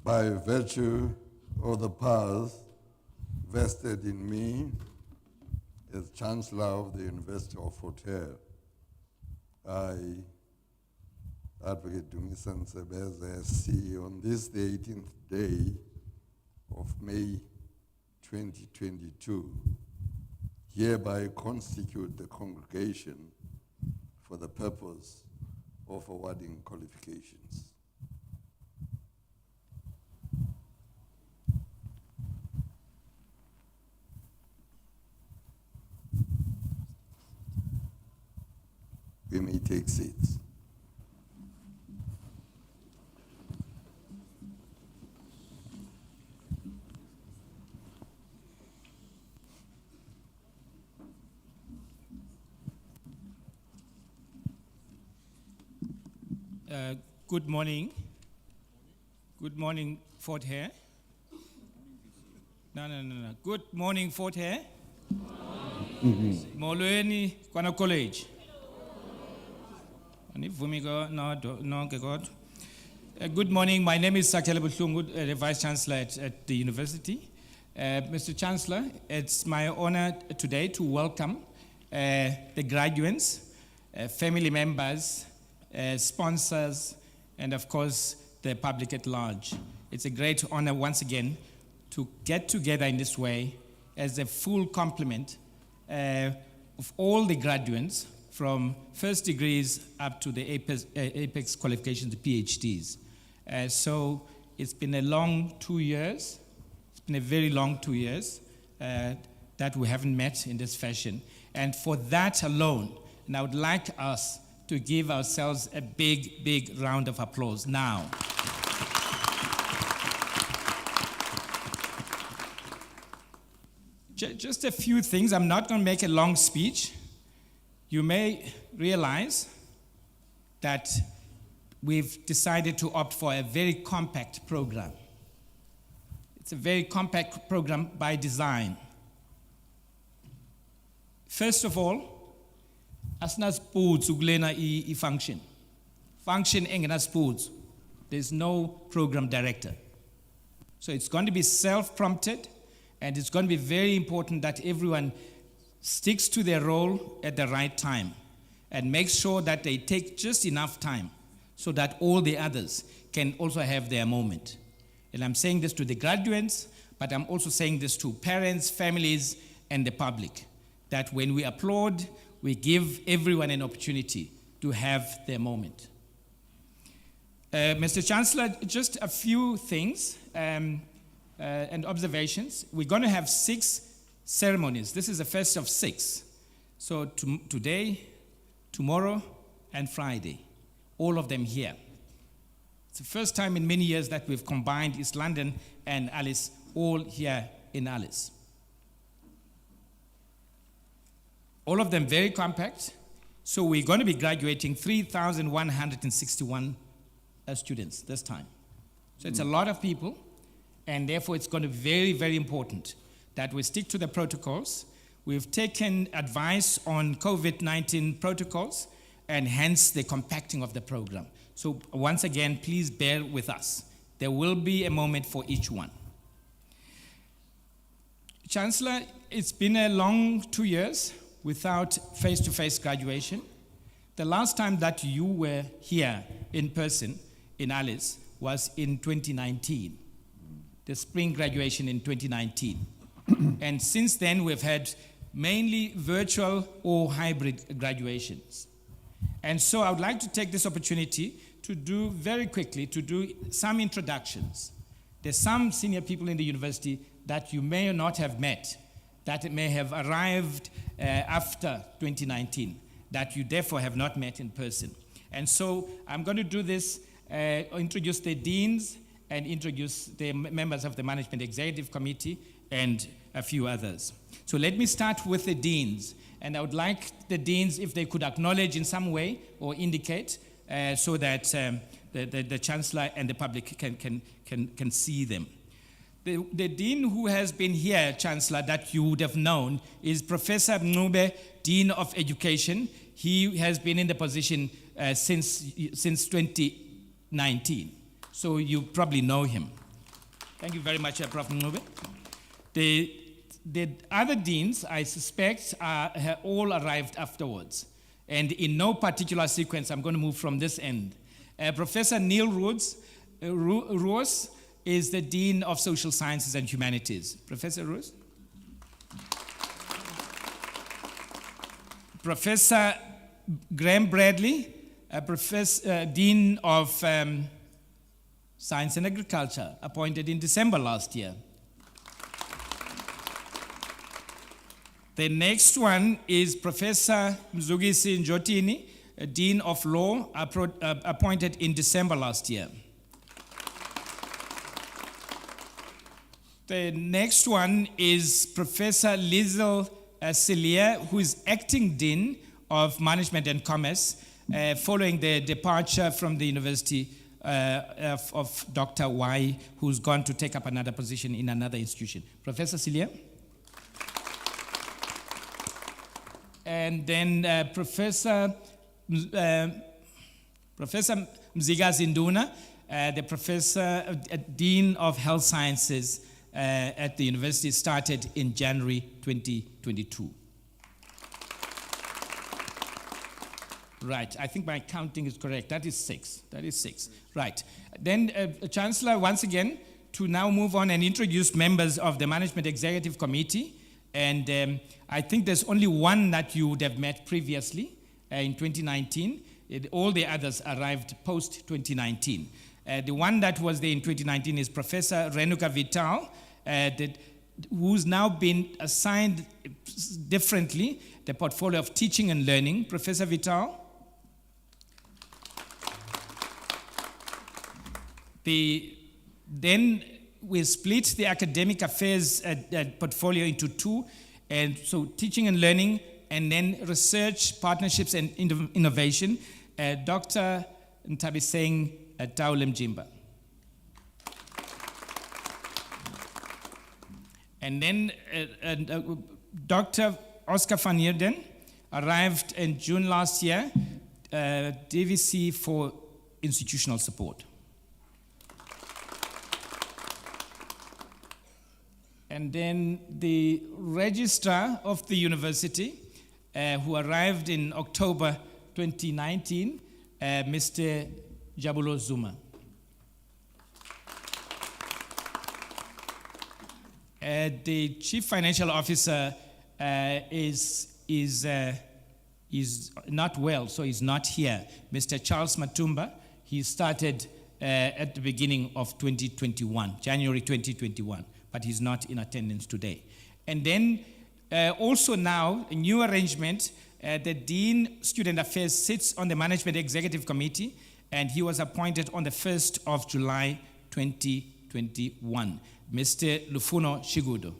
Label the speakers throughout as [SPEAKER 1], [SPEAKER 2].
[SPEAKER 1] By virtue of the powers vested in me as Chancellor of the University of Fort Hare, I, Advocate Dumisan Sebeze, SC, on this, the 18th day of May 2022, hereby constitute the congregation for the purpose of awarding qualifications. We may take seats.
[SPEAKER 2] Good morning. Good morning, Fort Hare. No. Good morning, Fort Hare. Molweni, Kwana College. Good morning. My name is Sakela Buhlungu, the Vice Chancellor at the University. Mr. Chancellor, it's my honor today to welcome the graduates, family members, sponsors, and of course, the public at large. It's a great honor once again to get together in this way as a full complement of all the graduates from first degrees up to the apex qualifications, the PhDs. So it's been a long 2 years. It's been a very long 2 years that we haven't met in this fashion. And for that alone, and I would like us to give ourselves a big round of applause now. Just a few things. I'm not going to make a long speech. You may realize that we've decided to opt for a very compact program. It's a very compact program by design. First of all, asinasiphuzu kulena function. Function engenasiphuzu. There's no program director. So it's going to be self-prompted, and it's going to be very important that everyone sticks to their role at the right time and makes sure that they take just enough time so that all the others can also have their moment. And I'm saying this to the graduates, but I'm also saying this to parents, families, and the public, that when we applaud, we give everyone an opportunity to have their moment. Mr. Chancellor, just a few things and observations. We're going to have 6 ceremonies. This is the first of 6. So today, tomorrow, and Friday, all of them here. It's the first time in many years that we've combined East London and Alice all here in Alice. All of them very compact. So we're going to be graduating 3,161 students this time. So it's a lot of people, and therefore it's going to be very important that we stick to the protocols. We've taken advice on COVID-19 protocols, and hence the compacting of the program. So once again, please bear with us. There will be a moment for each one. Chancellor, it's been a long 2 years without face-to-face graduation. The last time that you were here in person in Alice was in 2019, the spring graduation in 2019. And since then, we've had mainly virtual or hybrid graduations. And so I would like to take this opportunity to do very quickly, to do some introductions. There's some senior people in the university that you may not have met, that may have arrived after 2019, that you therefore have not met in person. And so I'm going to do this, introduce the deans and introduce the members of the Management Executive Committee and a few others. So let me start with the deans. And I would like the deans, if they could acknowledge in some way or indicate so that the Chancellor and the public can see them. The dean who has been here, Chancellor, that you would have known is Professor Mncube, Dean of Education. He has been in the position since 2019, so you probably know him. Thank you very much, Prof. Ngube. The other deans, I suspect, have all arrived afterwards. And in no particular sequence, I'm going to move from this end. Professor Neil Roos is the Dean of Social Sciences and Humanities. Professor Roos? Professor Graham Bradley, Dean of Science and Agriculture, appointed in December last year. The next one is Professor Mzugisi Njotini, Dean of Law, appointed in December last year. The next one is Professor Lizel Celia, who is acting Dean of Management and Commerce, following the departure from the University of Dr. Y, who's gone to take up another position in another institution. Professor Celia? And then Professor Mziga Zinduna, the Professor Dean of Health Sciences at the university, started in January 2022. Right, I think my counting is correct. That is six. Right. Then Chancellor, once again, to now move on and introduce members of the Management Executive Committee. And I think there's only one that you would have met previously in 2019. All the others arrived post-2019. The one that was there in 2019 is Professor Renuka Vital, who's now been assigned differently the portfolio of teaching and learning. Professor Vital. Then we split the academic affairs portfolio into two, and so teaching and learning, and then research, partnerships, and innovation. Dr. Ntabiseng Taulem Jimba. And then Dr. Oscar van Heerden arrived in June last year, DVC for institutional support. And then the registrar of the university, who arrived in October 2019, Mr. Jabulo Zuma. The chief financial officer is not well, so he's not here. Mr. Charles Matumba, he started at the beginning of 2021, January 2021. But he's not in attendance today. And then also now, a new arrangement, the Dean Student Affairs sits on the Management Executive Committee, and he was appointed on the 1st of July 2021, Mr. Lufuno Shigudo.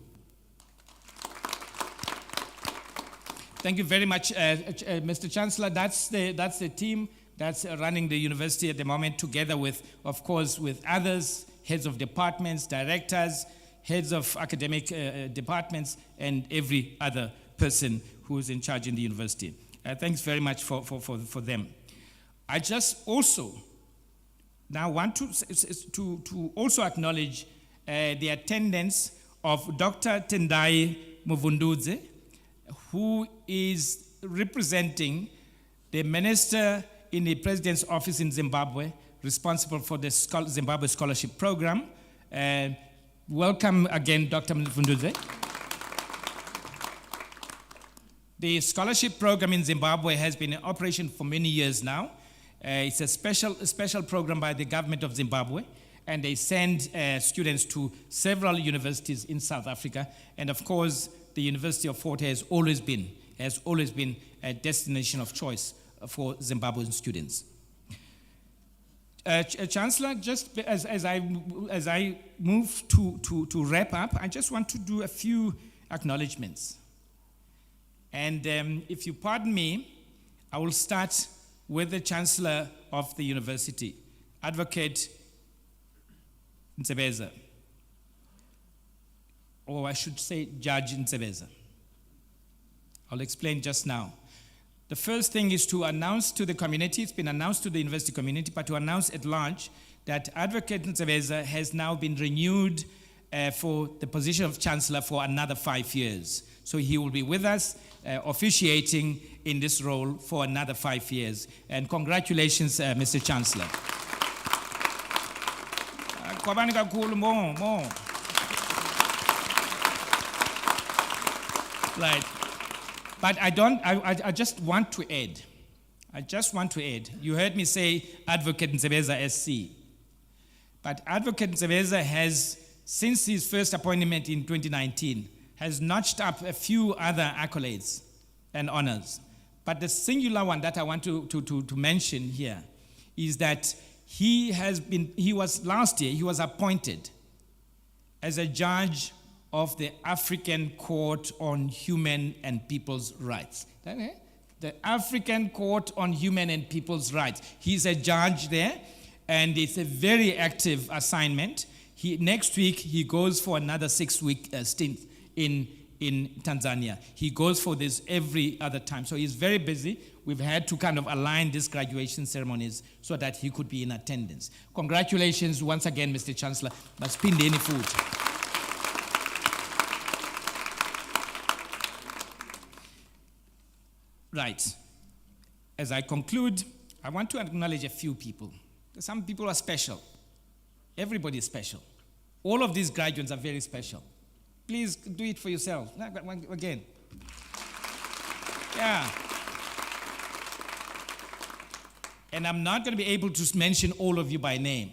[SPEAKER 2] Thank you very much, Mr. Chancellor. That's the team that's running the university at the moment, together with, of course, with others, heads of departments, directors, heads of academic departments, and every other person who's in charge in the university. Thanks very much for them. I just also now want to also acknowledge the attendance of Dr. Tendai Muvunduze, who is representing the minister in the president's office in Zimbabwe, responsible for the Zimbabwe Scholarship Program. Welcome again, Dr. Mvunduze. The scholarship program in Zimbabwe has been in operation for many years now. It's a special program by the government of Zimbabwe, and they send students to several universities in South Africa. And of course, the University of Fort Hare has always been a destination of choice for Zimbabwean students. Chancellor, just as I move to wrap up, I just want to do a few acknowledgements. And if you pardon me, I will start with the Chancellor of the University, Advocate Ntsebeza, or I should say Judge Ntsebeza. I'll explain just now. The first thing is to announce to the community, it's been announced to the university community, but to announce at large that Advocate Nsebeza has now been renewed for the position of Chancellor for another 5 years. So he will be with us, officiating in this role for another 5 years. And congratulations, Mr. Chancellor. More. Right. But I just want to add. You heard me say Advocate Nsebeza SC. But Advocate Nsebeza has, since his first appointment in 2019, has notched up a few other accolades and honors. But the singular one that I want to mention here is that last year, he was appointed as a judge of the African Court on Human and People's Rights. The African Court on Human and People's Rights. He's a judge there, and it's a very active assignment. Next week, he goes for another 6-week stint in Tanzania. He goes for this every other time. So he's very busy. We've had to kind of align these graduation ceremonies so that he could be in attendance. Congratulations once again, Mr. Chancellor. Masipindeni futhi. Right. As I conclude, I want to acknowledge a few people. Some people are special. Everybody is special. All of these graduates are very special. Please do it for yourself. Again. Yeah. And I'm not going to be able to mention all of you by name.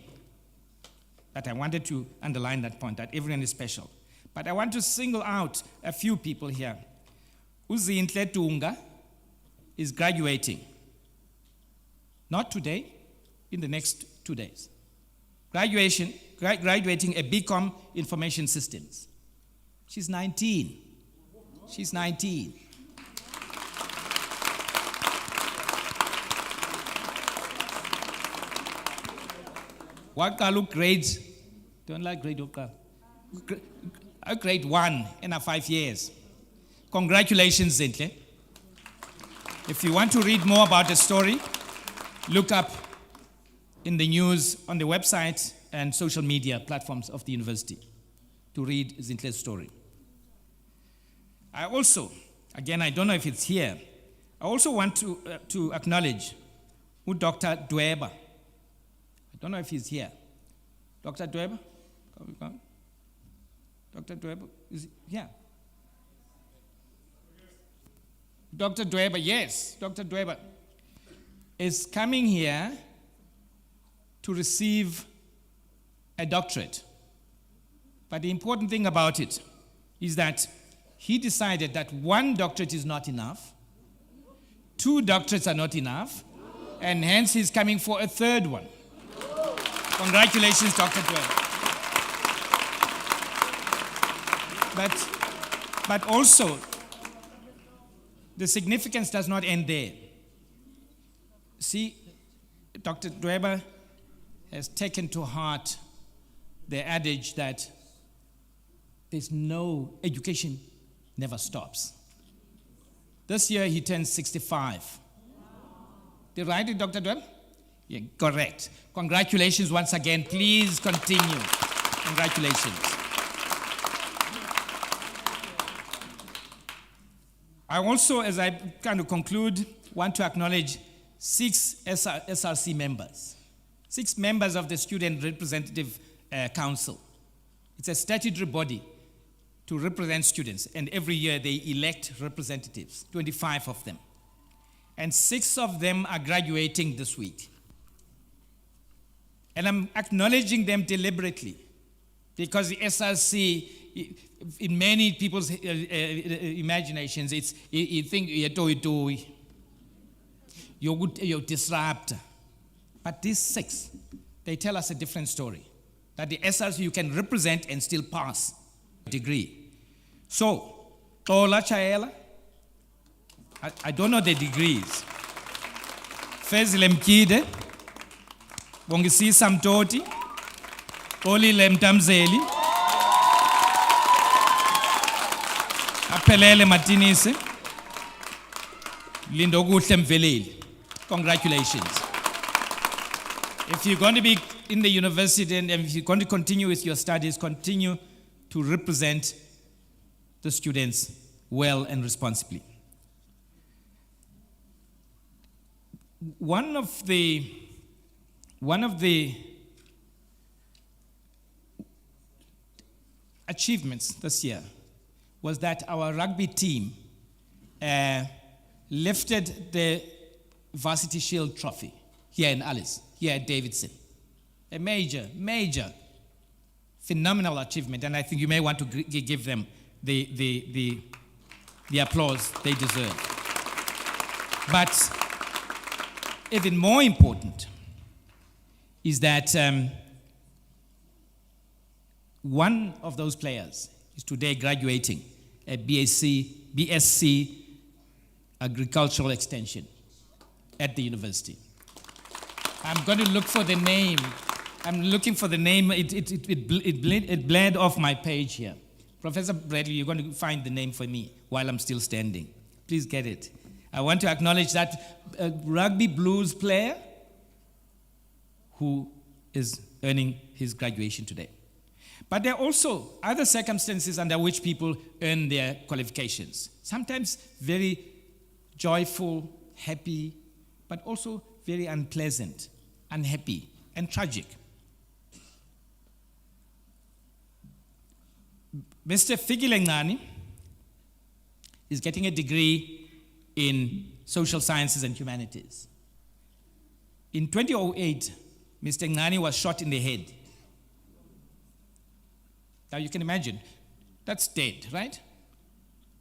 [SPEAKER 2] But I wanted to underline that point, that everyone is special. But I want to single out a few people here. Uzinhle Tunga is graduating. Not today, in the next 2 days. Graduating a BCom Information Systems. She's 19. She's 19. What Kalu grades? Don't like grade of grade 1 in 5 years. Congratulations, Zintle. If you want to read more about the story, look up in the news on the website and social media platforms of the university to read Zintle's story. I also, again, I don't know if it's here, I also want to acknowledge Dr. Dweba. I don't know if he's here. Dr. Dweba? Come. Dr. Dweba, is he here? Dr. Dweba, yes, Dr. Dweba is coming here to receive a doctorate. But the important thing about it is that he decided that 1 doctorate is not enough, 2 doctorates are not enough, and hence he's coming for a 3rd one. Congratulations, Dr. Dweba. But also, the significance does not end there. See, Dr. Dweba has taken to heart the adage that there's no education never stops. This year he turns 65. Did I write it, Dr. Dweba? Yeah, correct. Congratulations once again. Please continue. Congratulations. I also, as I kind of conclude, want to acknowledge 6 SRC members. 6 members of the Student Representative Council. It's a statutory body to represent students, and every year they elect representatives, 25 of them. And 6 of them are graduating this week. And I'm acknowledging them deliberately because the SRC, in many people's imaginations, it's you think you're disrupt. But these 6, they tell us a different story. That the SRC you can represent and still pass a degree. So, Tola Chaela, I don't know the degrees. Fezile Mkide, Bongisi Samtoti, Oli Lemtamzeli, Apelele Martinez, Lindogu Mveleli. Congratulations. If you're going to be in the university, and if you're going to continue with your studies, continue to represent the students well and responsibly. One of the achievements this year was that our rugby team lifted the Varsity Shield trophy here in Alice, here at Davidson. A major, phenomenal achievement, and I think you may want to give them the applause they deserve. But even more important is that one of those players is today graduating a BSc Agricultural Extension at the university. I'm going to look for the name. I'm looking for the name. It bled off my page here. Professor Bradley, you're going to find the name for me while I'm still standing. Please get it. I want to acknowledge that rugby blues player who is earning his graduation today. But there are also other circumstances under which people earn their qualifications. Sometimes very joyful, happy, but also very unpleasant, unhappy, and tragic. Mr. Figilengani is getting a degree in social sciences and humanities. In 2008, Mr. Ngani was shot in the head. Now you can imagine, that's dead, right?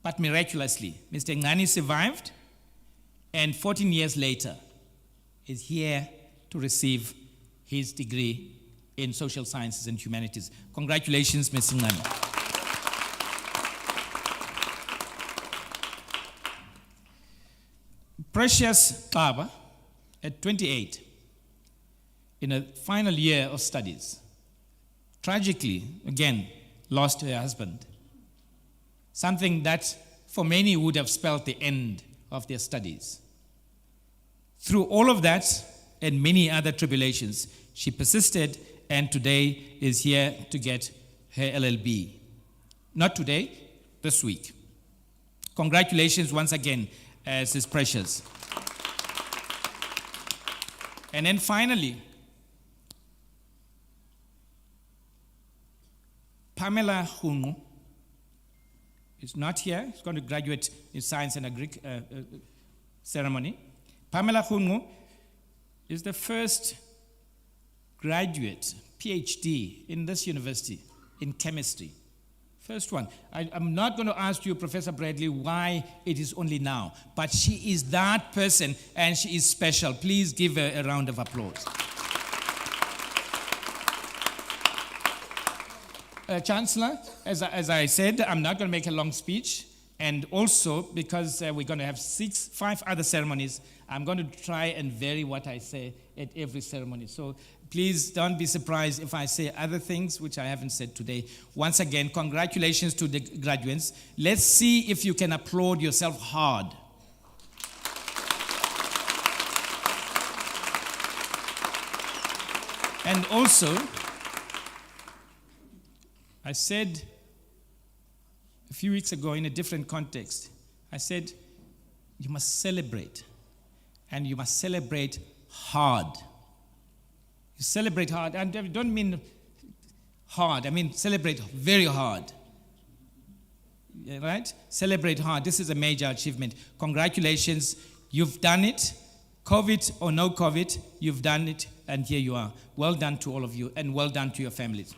[SPEAKER 2] But miraculously, Mr. Ngani survived, and 14 years later, is here to receive his degree in social sciences and humanities. Congratulations, Mr. Ngani. Precious Kaba, at 28, in a final year of studies, tragically, again, lost her husband. Something that for many would have spelled the end of their studies. Through all of that and many other tribulations, she persisted and today is here to get her LLB. Not today, this week. Congratulations once again, Sis Precious. And then finally, Pamela Hungu is not here. She's going to graduate in science and agri ceremony. Pamela Hungu is the first graduate, PhD, in this university in chemistry. First one. I'm not going to ask you, Professor Bradley, why it is only now, but she is that person and she is special. Please give her a round of applause. Chancellor, as I said, I'm not going to make a long speech, and also because we're going to have 5 other ceremonies, I'm going to try and vary what I say at every ceremony. So please don't be surprised if I say other things which I haven't said today. Once again, congratulations to the graduates. Let's see if you can applaud yourself hard. And also, I said a few weeks ago in a different context, I said, you must celebrate, and you must celebrate hard. You celebrate hard, and I don't mean hard, I mean celebrate very hard. Right? Celebrate hard. This is a major achievement. Congratulations, you've done it. COVID or no COVID, you've done it, and here you are. Well done to all of you, and well done to your families.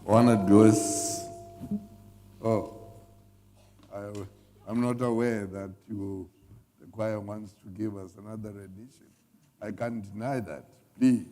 [SPEAKER 1] Want to do is, I'm not aware that the choir wants to give us another edition. I can't deny that, please.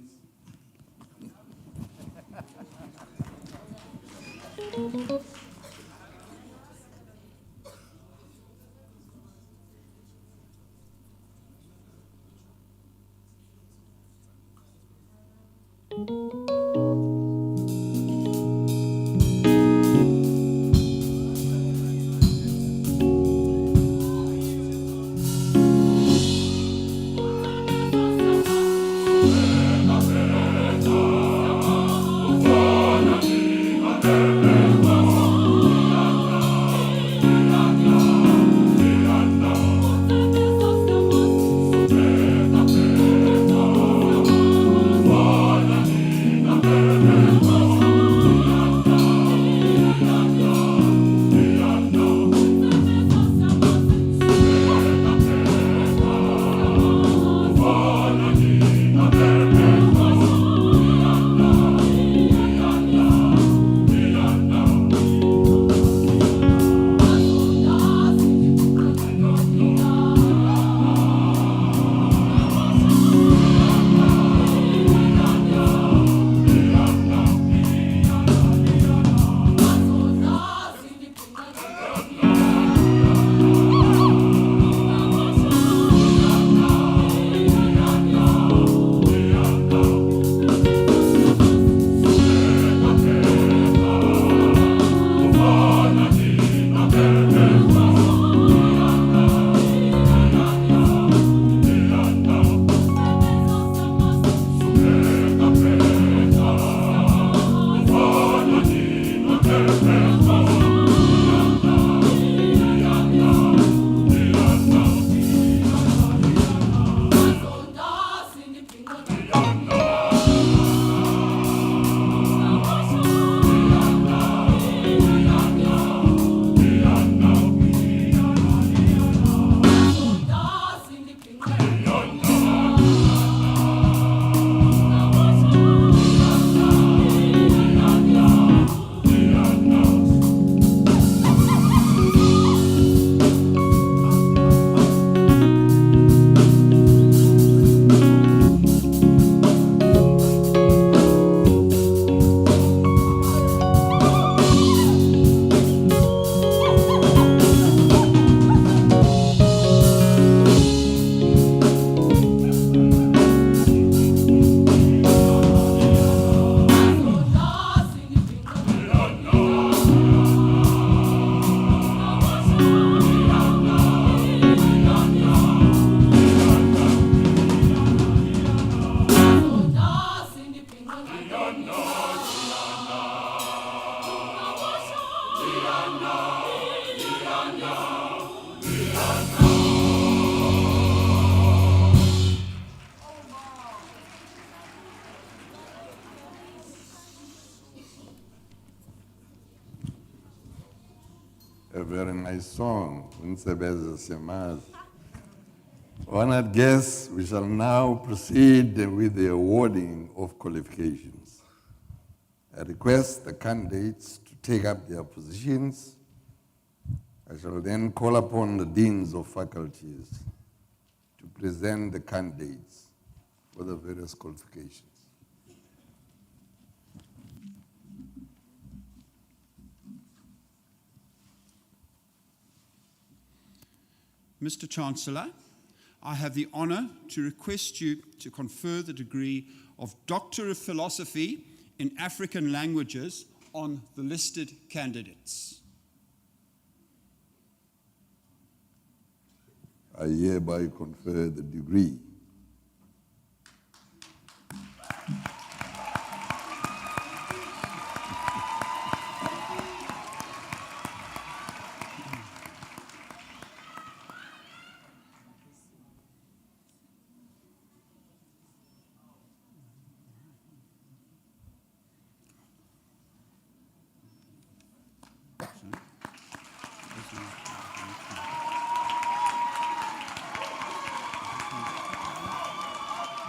[SPEAKER 1] a very nice song. Unsebenza Siyamazi. Honored guests, we shall now proceed with the awarding of qualifications. I request the candidates to take up their positions. I shall then call upon the deans of faculties to present the candidates for the various qualifications.
[SPEAKER 3] Mr. Chancellor, I have the honor to request you to confer the degree of Doctor of Philosophy in African Languages on the listed candidates.
[SPEAKER 1] I hereby confer the degree.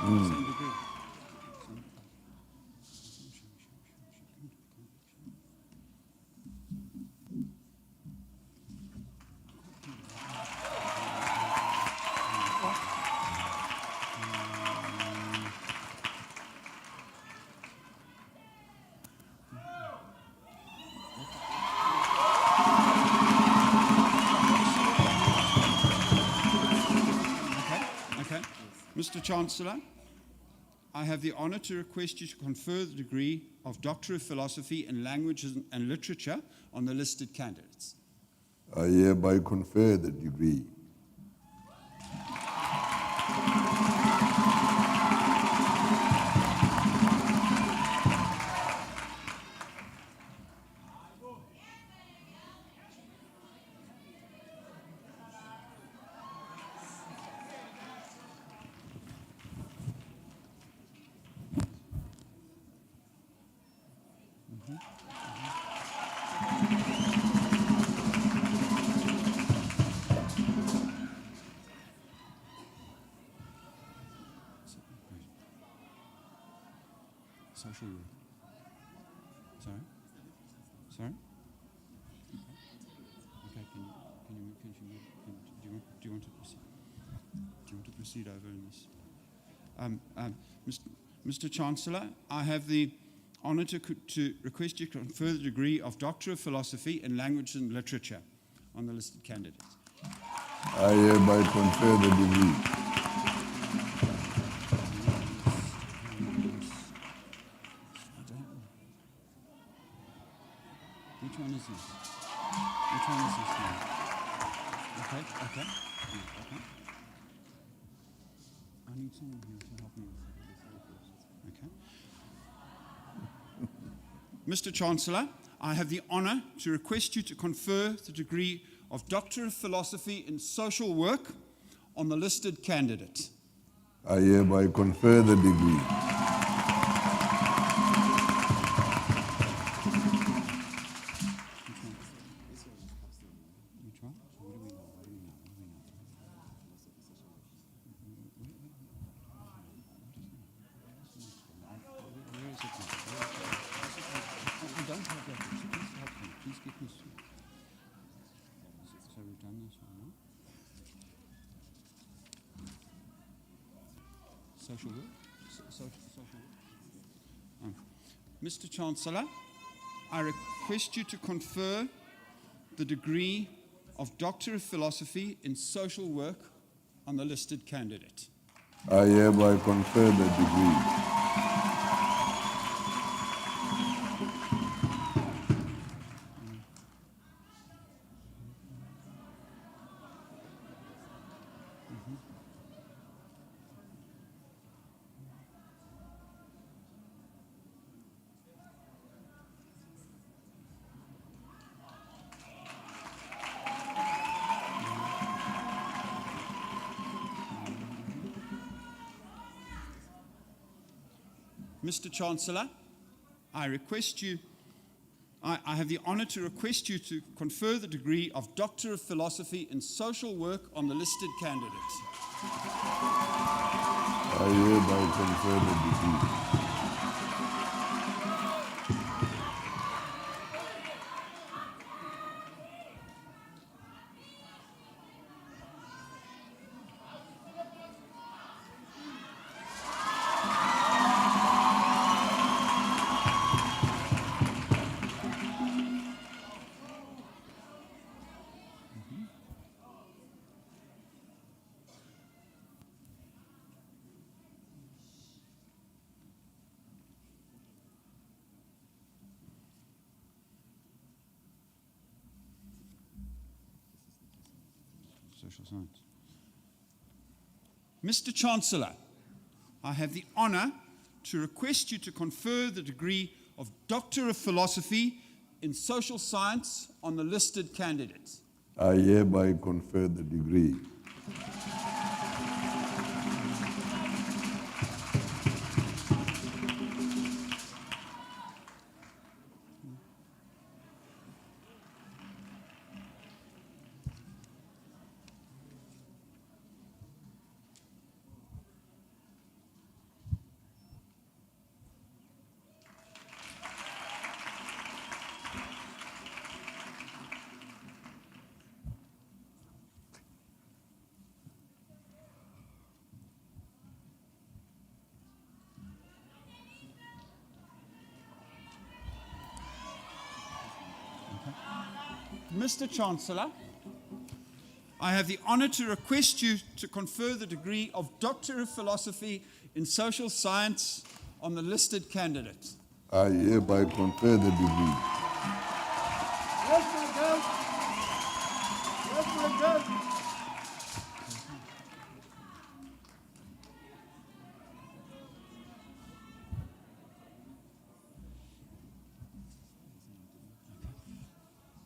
[SPEAKER 3] Same degree. Okay. Mr. Chancellor, I have the honor to request you to confer the degree of Doctor of Philosophy in Languages and Literature on the listed candidates.
[SPEAKER 1] I hereby confer the degree.
[SPEAKER 3] Social work. Sorry? Okay, do you want to proceed? Do you want to proceed over in this? Mr. Chancellor, I have the honor to request you to confer the degree of Doctor of Philosophy in Language and Literature on the listed candidates.
[SPEAKER 1] I hereby confer the degree.
[SPEAKER 3] Which one is this? Which one is this now? Okay. I need someone here to help me with this. Okay. Mr. Chancellor, I have the honor to request you to confer the degree of Doctor of Philosophy in Social Work on the listed candidate.
[SPEAKER 1] I hereby confer the degree.
[SPEAKER 3] Which one? What do we know? Where is it now? I don't have that. Please help me. Please get me through. So we've done this one, no? Social work? Social work? Mr. Chancellor, I request you to confer the degree of Doctor of Philosophy in Social Work on the listed candidate.
[SPEAKER 1] I hereby confer the degree.
[SPEAKER 3] Mr. Chancellor, I request I have the honor to request you to confer the degree of Doctor of Philosophy in Social Work on the listed candidates.
[SPEAKER 1] I hereby confer the degree.
[SPEAKER 3] Social science. Mr. Chancellor, I have the honor to request you to confer the degree of Doctor of Philosophy in Social Science on the listed candidates.
[SPEAKER 1] I hereby confer the degree.
[SPEAKER 3] Mr. Chancellor, I have the honor to request you to confer the degree of Doctor of Philosophy in Social Science on the listed candidates.
[SPEAKER 1] I hereby confer the degree.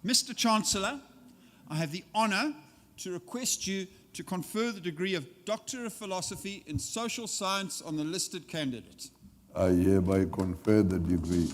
[SPEAKER 3] Mr. Chancellor, I have the honor to request you to confer the degree of Doctor of Philosophy in Social Science on the listed candidates.
[SPEAKER 1] I hereby confer the degree.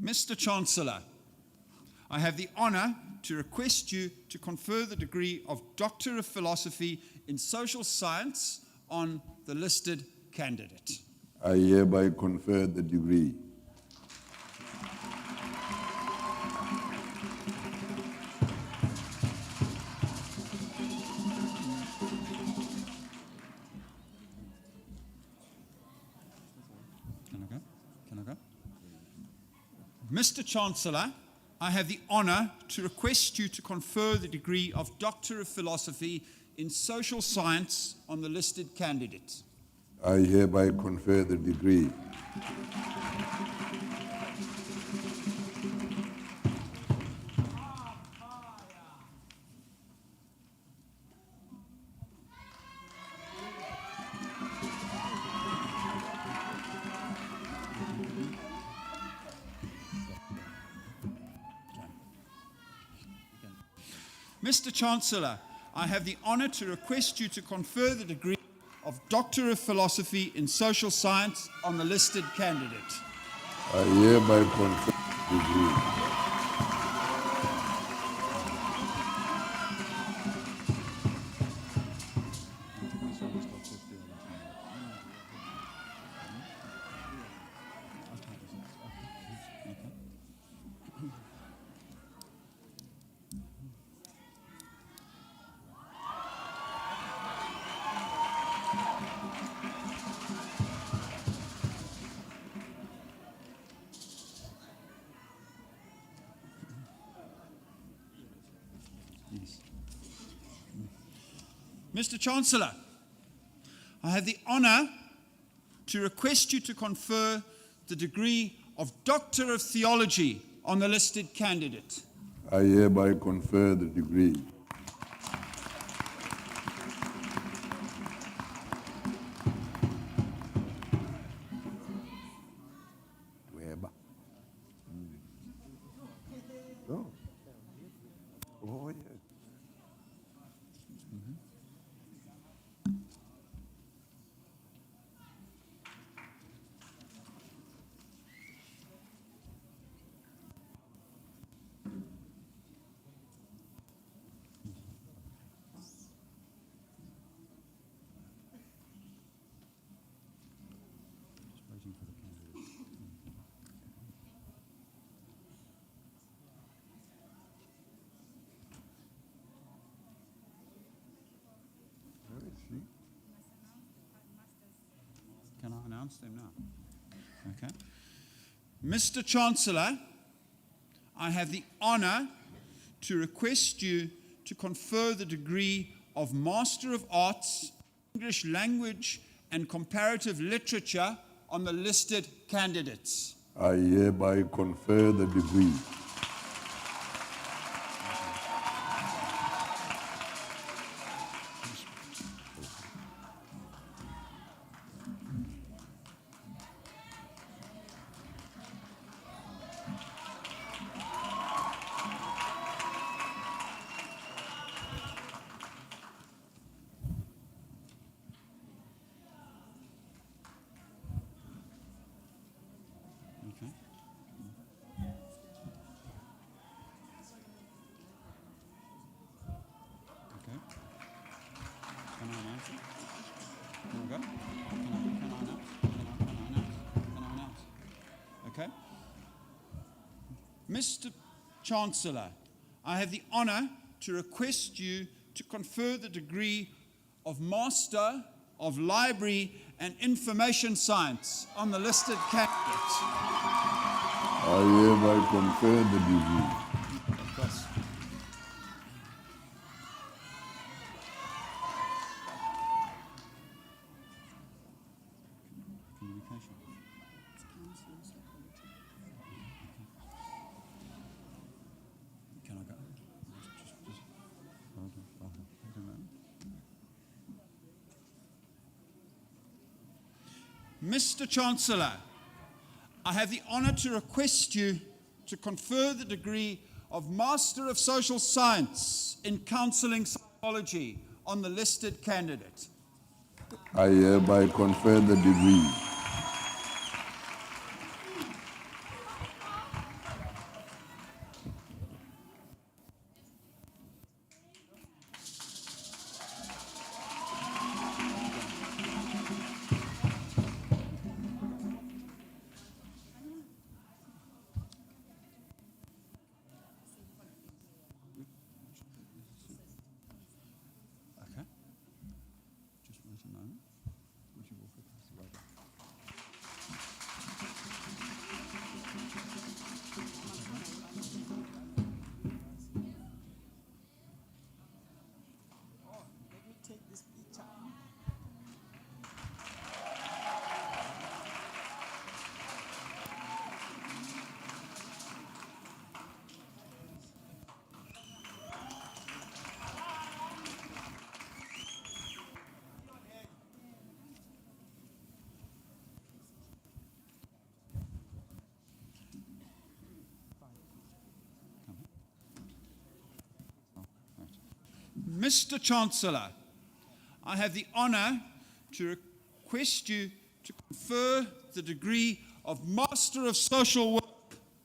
[SPEAKER 3] Mr. Chancellor, I have the honor to request you to confer the degree of Doctor of Philosophy in Social Science on the listed candidate.
[SPEAKER 1] I hereby confer the degree.
[SPEAKER 3] Can I go? Mr. Chancellor, I have the honor to request you to confer the degree of Doctor of Philosophy in Social Science on the listed candidate.
[SPEAKER 1] I hereby confer the degree.
[SPEAKER 3] Mr. Chancellor, I have the honor to request you to confer the degree of Doctor of Philosophy in Social Science on the listed candidate.
[SPEAKER 1] I hereby confer the degree.
[SPEAKER 3] Mr. Chancellor, I have the honor to request you to confer the degree of Doctor of Theology on the listed candidate.
[SPEAKER 1] I hereby confer the degree. Weba. Oh. Oh, yeah.
[SPEAKER 3] Just waiting for the candidates.
[SPEAKER 1] Where is she?
[SPEAKER 3] Can I announce them now? Okay. Mr. Chancellor, I have the honor to request you to confer the degree of Master of Arts, English Language and Comparative Literature on the listed candidates.
[SPEAKER 1] I hereby confer the degree.
[SPEAKER 3] Okay. Okay. Can I announce it? Can we go? Can I announce? Can I announce? Okay. Mr. Chancellor, I have the honor to request you to confer the degree of Master of Library and Information Science on the listed candidates.
[SPEAKER 1] I hereby confer the degree.
[SPEAKER 3] Of course. Communication. Can I go? Just hold a moment. Mr. Chancellor, I have the honor to request you to confer the degree of Master of Social Science in Counseling Psychology on the listed candidate.
[SPEAKER 1] I hereby confer the degree.
[SPEAKER 3] Okay. Just wait a moment. Would you walk across the road?
[SPEAKER 4] Let me take this picture.
[SPEAKER 3] Mr. Chancellor, I have the honor to request you to confer the degree of Master of Social Work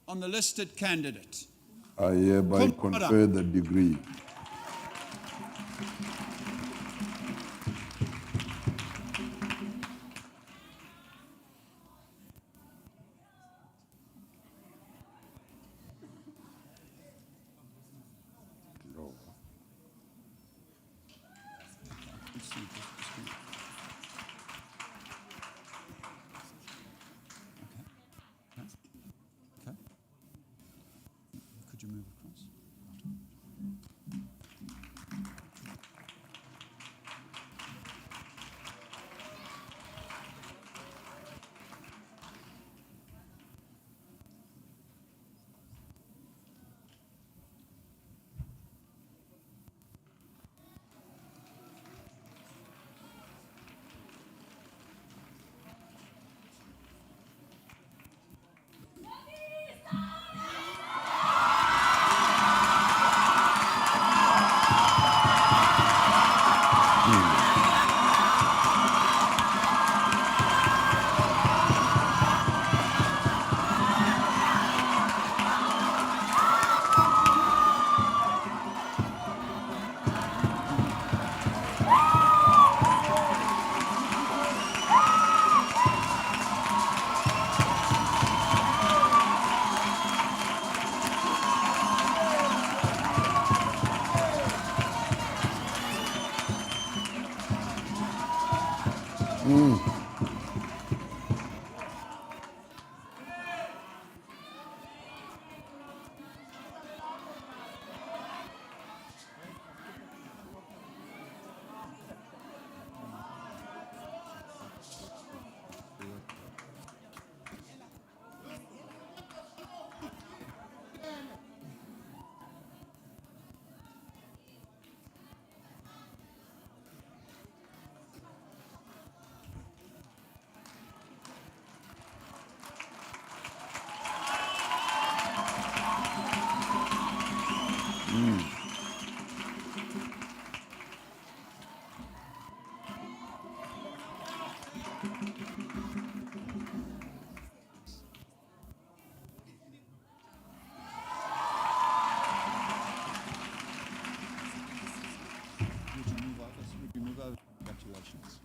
[SPEAKER 3] on the listed candidate.
[SPEAKER 1] I hereby confer the degree.
[SPEAKER 3] Okay. Could you move across? Would you move over? Congratulations.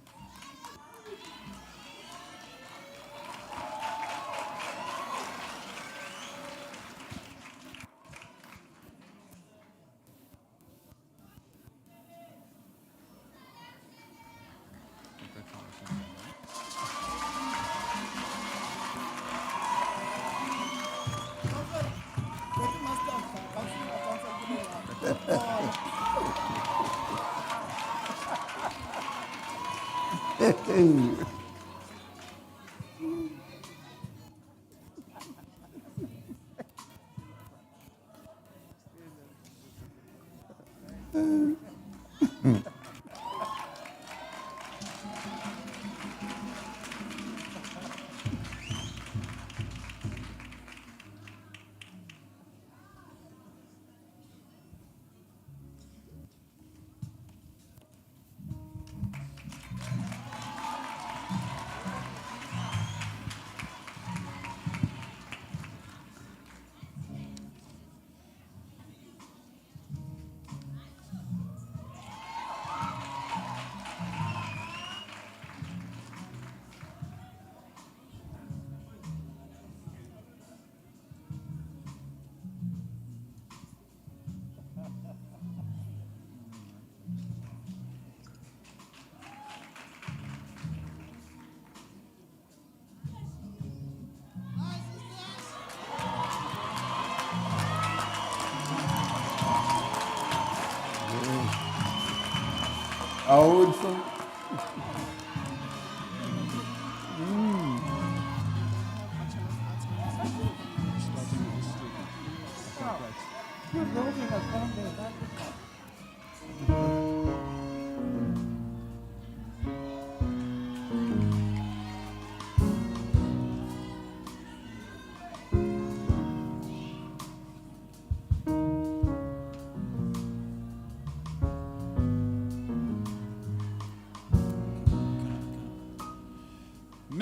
[SPEAKER 1] How old, son?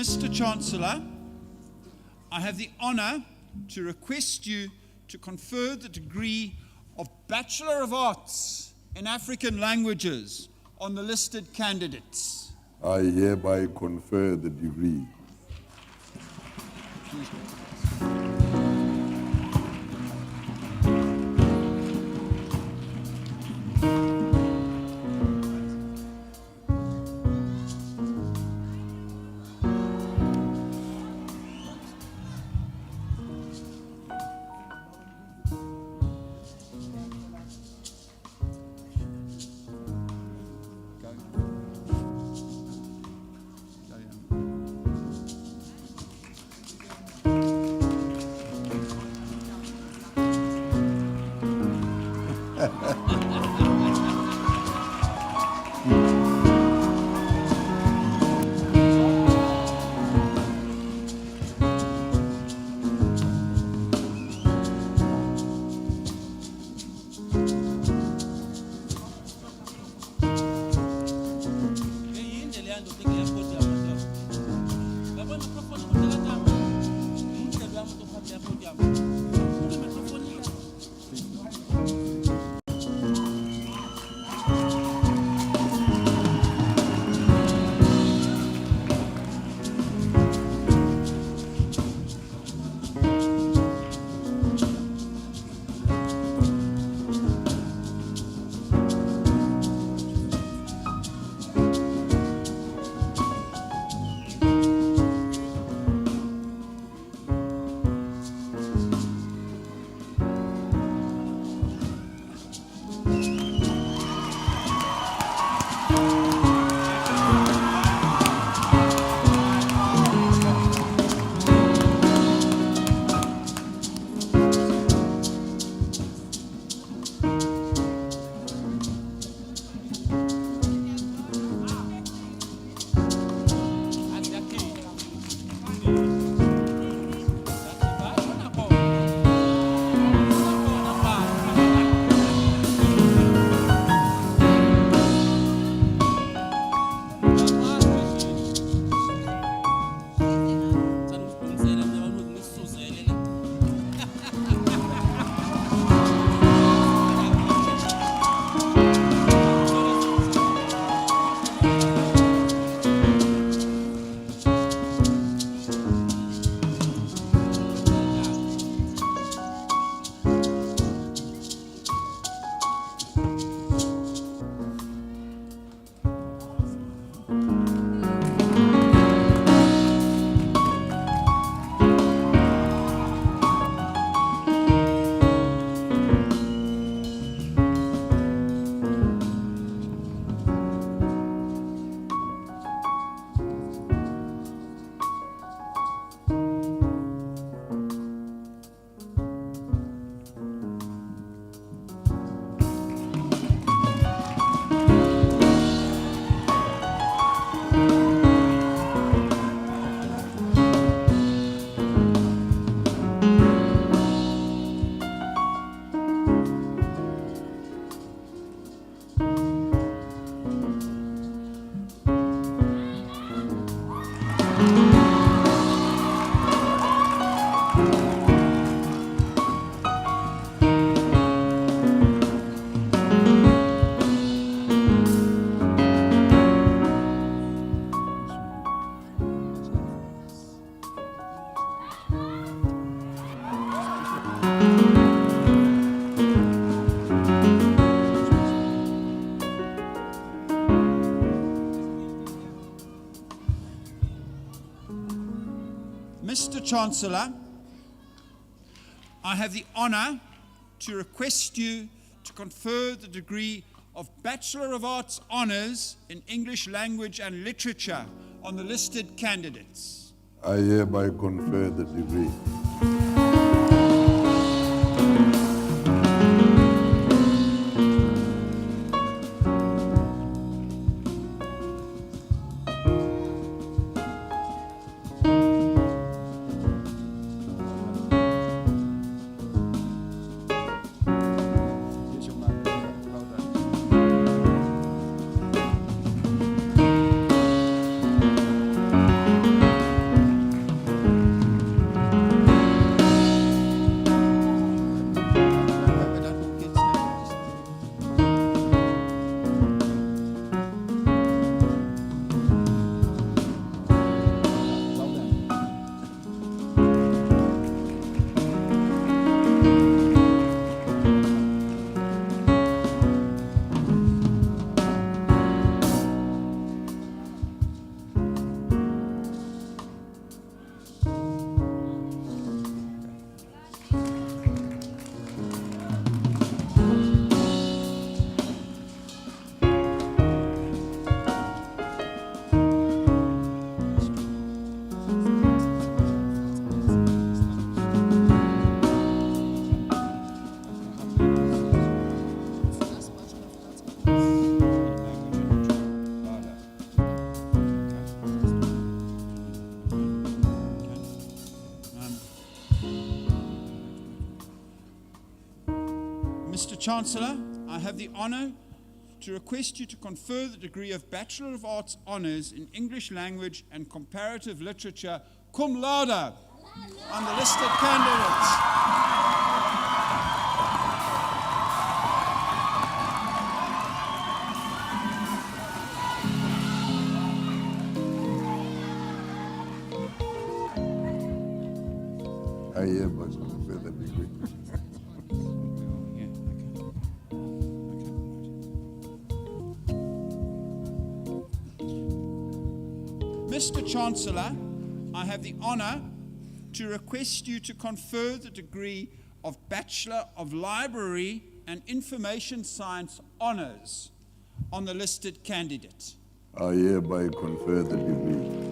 [SPEAKER 3] Mr. Chancellor, I have the honor to request you to confer the degree of Bachelor of Arts in African Languages on the listed candidates.
[SPEAKER 1] I hereby confer the degree.
[SPEAKER 3] Mr. Chancellor, I have the honor to request you to confer the degree of Bachelor of Arts Honours in English Language and Literature on the listed candidates.
[SPEAKER 1] I hereby confer the degree.
[SPEAKER 3] Mr. Chancellor, I have the honor to request you to confer the degree of Bachelor of Arts Honours in English Language and Comparative Literature, cum laude, on the listed candidates.
[SPEAKER 1] I hereby confer the degree.
[SPEAKER 3] Mr. Chancellor, I have the honor to request you to confer the degree of Bachelor of Library and Information Science Honours on the listed candidate.
[SPEAKER 1] I hereby confer the degree.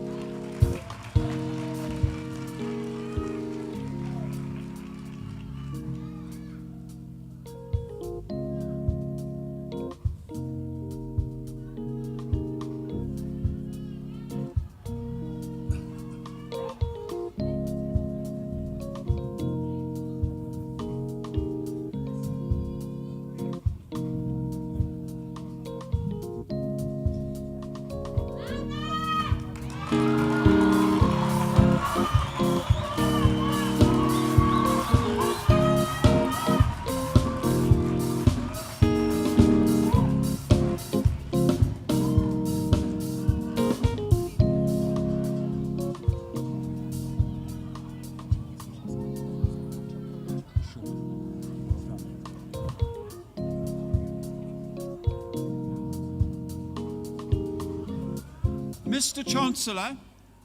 [SPEAKER 3] Mr. Chancellor,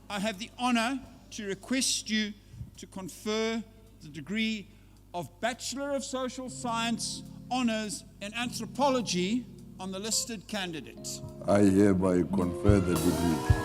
[SPEAKER 3] I have the honour to request you to confer the degree of Bachelor of Social Science Honours in Anthropology on the listed candidate.
[SPEAKER 1] I hereby confer the degree.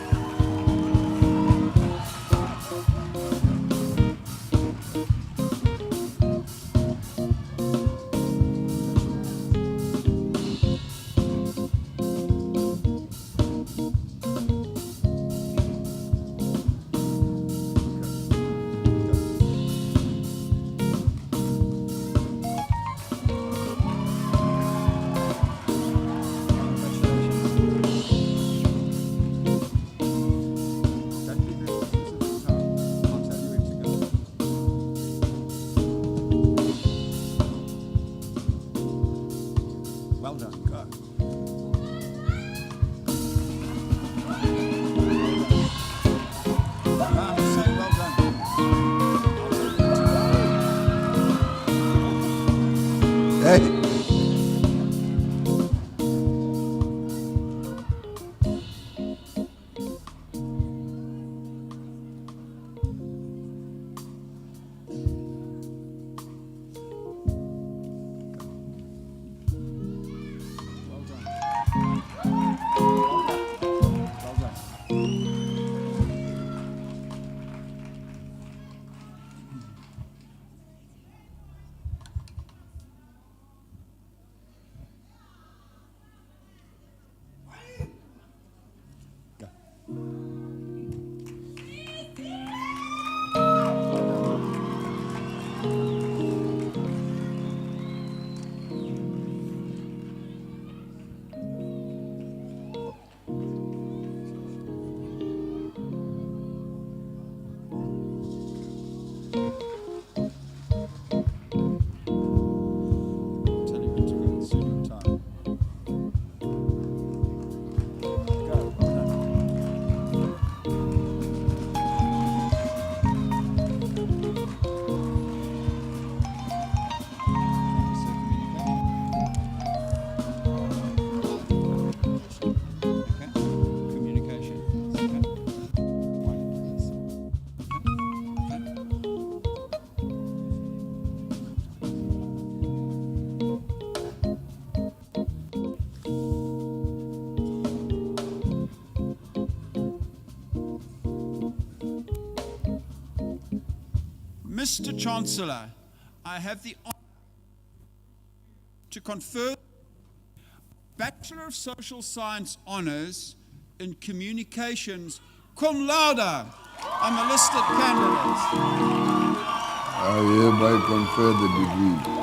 [SPEAKER 3] Well done. Go. I must say, well done.
[SPEAKER 1] Hey!
[SPEAKER 3] Well done. Well done. Go. Tell you when to go. Soon your time. Go. Well done. Okay. Communication. Okay. One. Mr. Chancellor, I have the honor to confer Bachelor of Social Science Honours in Communications cum laude on the listed candidates.
[SPEAKER 1] I hereby confer the degree.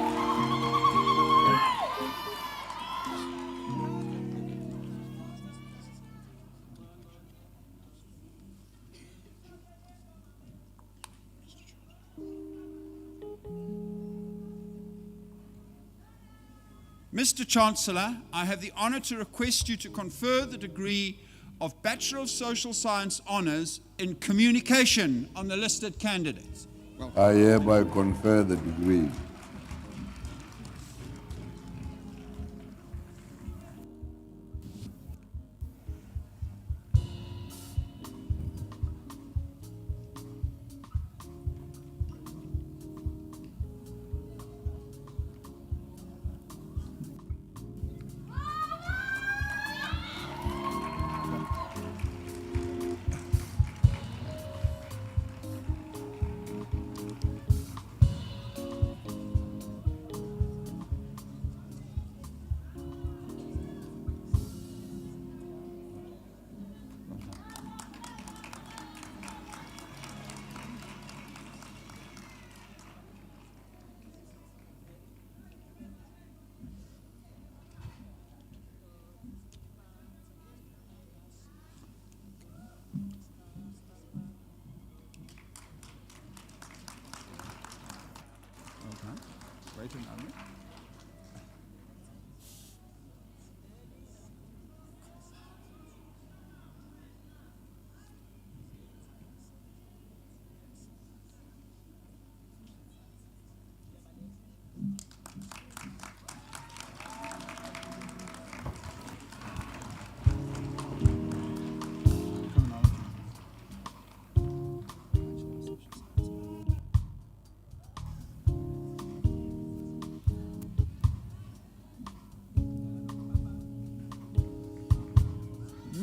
[SPEAKER 3] Mr. Chancellor, I have the honour to request you to confer the degree of Bachelor of Social Science Honours in Communication on the listed candidates.
[SPEAKER 1] I hereby confer the degree.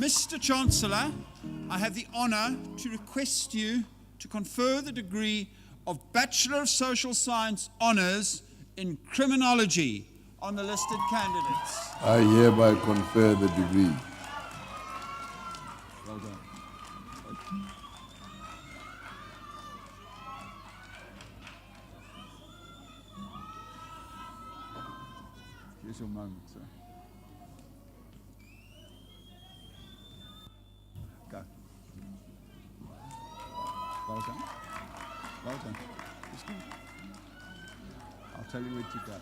[SPEAKER 3] Mr. Chancellor, I have the honor to request you to confer the degree of Bachelor of Social Science Honours in Criminology on the listed candidates.
[SPEAKER 1] I hereby confer the degree.
[SPEAKER 3] Well done. Here's your moment, sir. Go. Well done. Well done. Just go. I'll tell you where to go.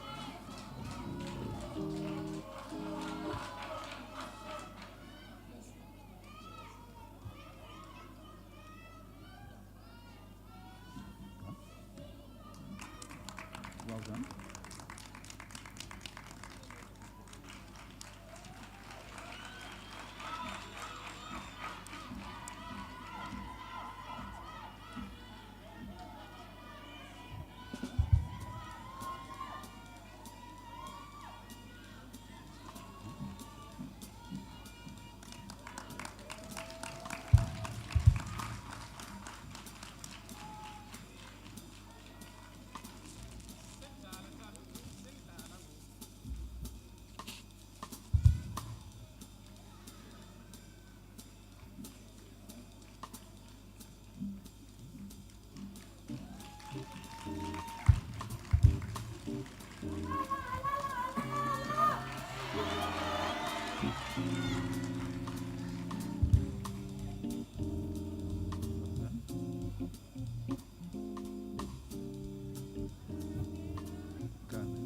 [SPEAKER 3] Well done. Go.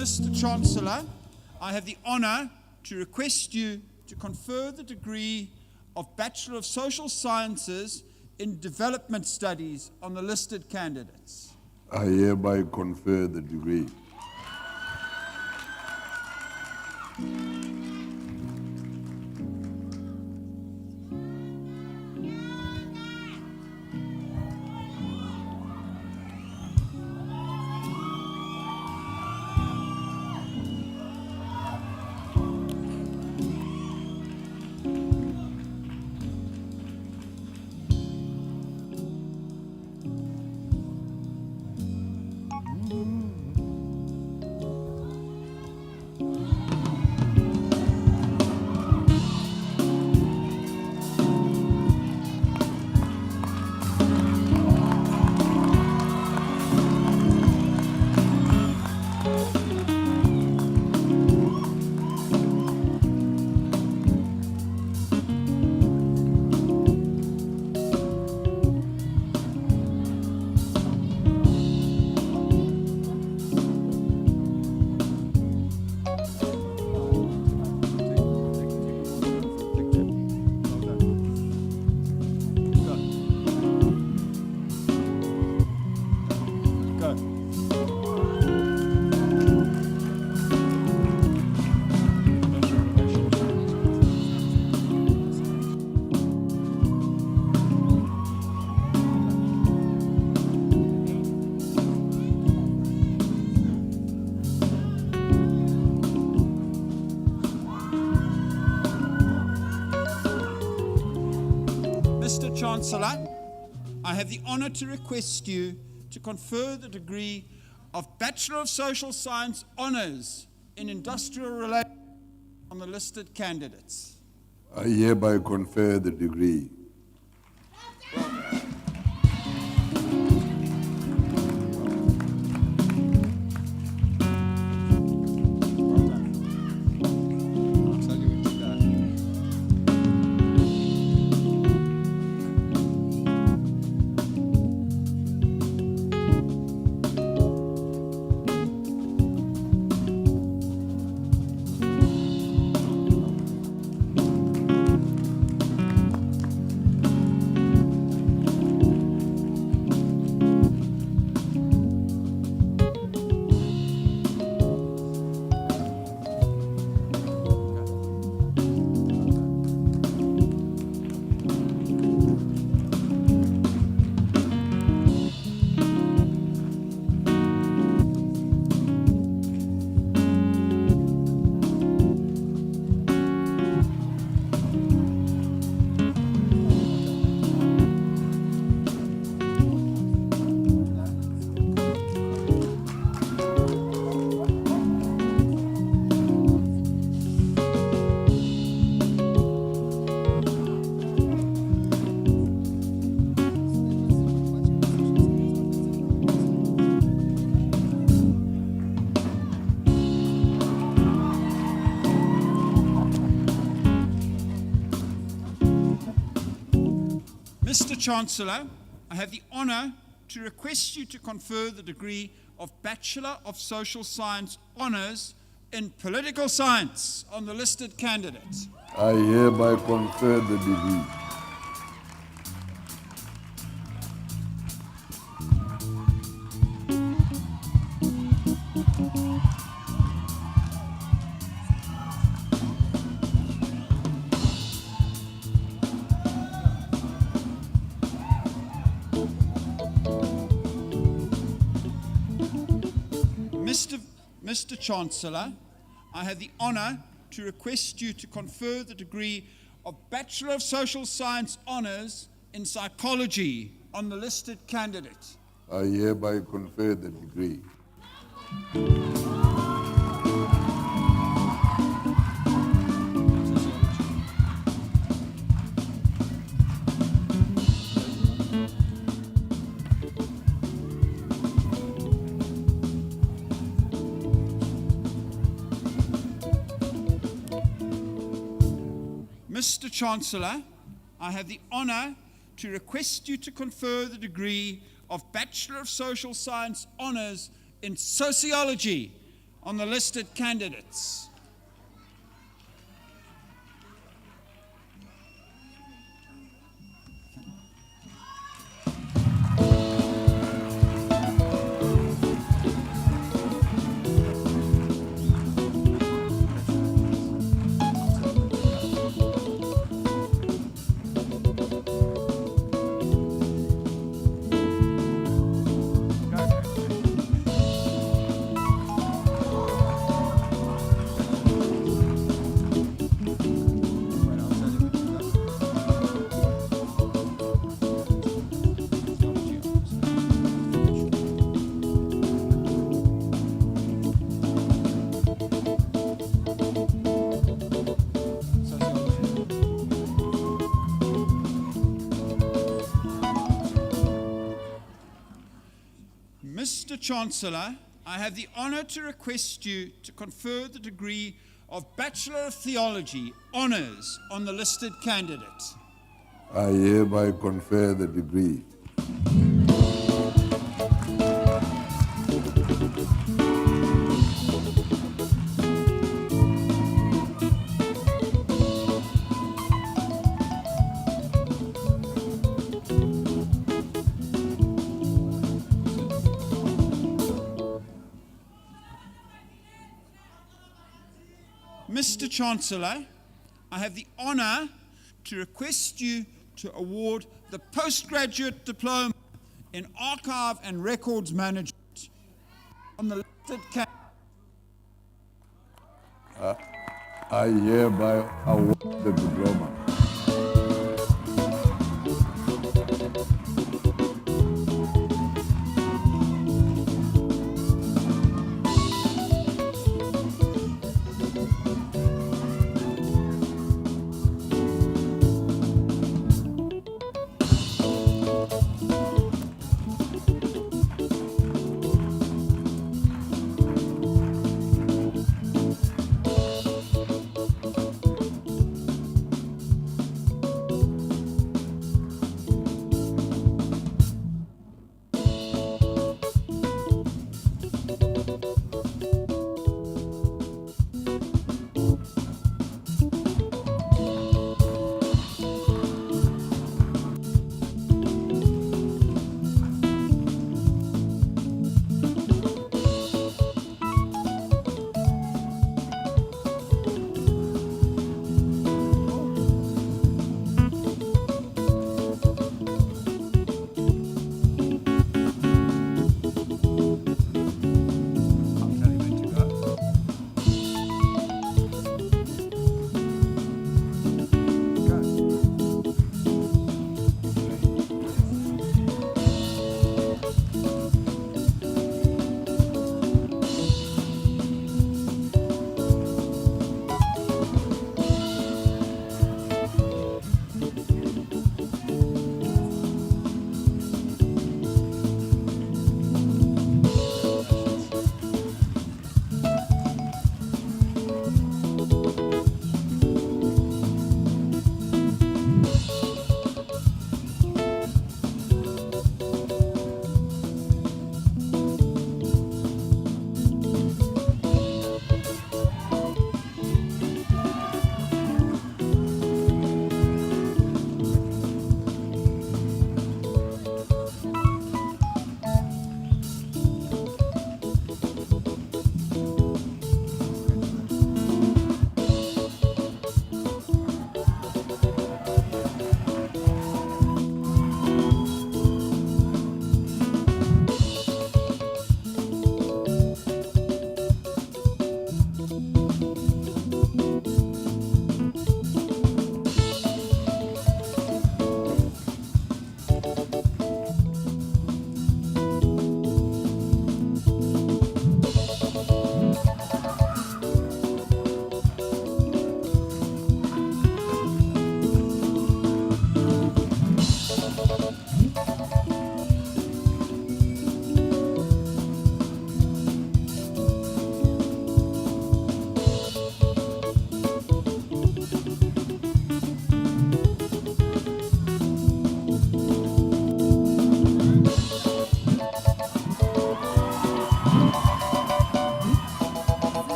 [SPEAKER 3] Mr. Chancellor, I have the honor to request you to confer the degree of Bachelor of Social Sciences in Development Studies on the listed candidates.
[SPEAKER 1] I hereby confer the degree.
[SPEAKER 3] Chancellor, I have the honor to request you to confer the degree of Bachelor of Social Science Honours in Industrial Relations on the listed candidates.
[SPEAKER 1] I hereby confer the degree.
[SPEAKER 3] Mr. Chancellor, I have the honor to request you to confer the degree of Bachelor of Social Science Honours in Political Science on the listed candidates.
[SPEAKER 1] I hereby confer the degree.
[SPEAKER 3] Mr. Chancellor, I have the honor to request you to confer the degree of Bachelor of Social Science Honours in Psychology on the listed candidate.
[SPEAKER 1] I hereby confer the degree.
[SPEAKER 3] Mr. Chancellor, I have the honor to request you to confer the degree of Bachelor of Social Science Honours in Sociology on the listed candidates. Mr. Chancellor, I have the honor to request you to confer the degree of Bachelor of Theology Honours on the listed candidate.
[SPEAKER 1] I hereby confer the degree.
[SPEAKER 3] Mr. Chancellor, I have the honor to request you to award the postgraduate diploma in Archive and Records Management on the listed candidate.
[SPEAKER 1] I hereby award the diploma.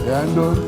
[SPEAKER 1] Yandon.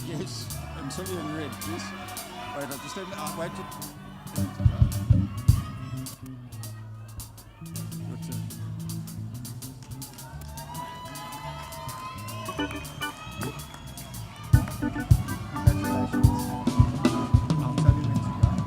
[SPEAKER 3] Yes, until you're in red, please. Wait, I'll just wait. Your turn. Congratulations. I'll tell you when to go.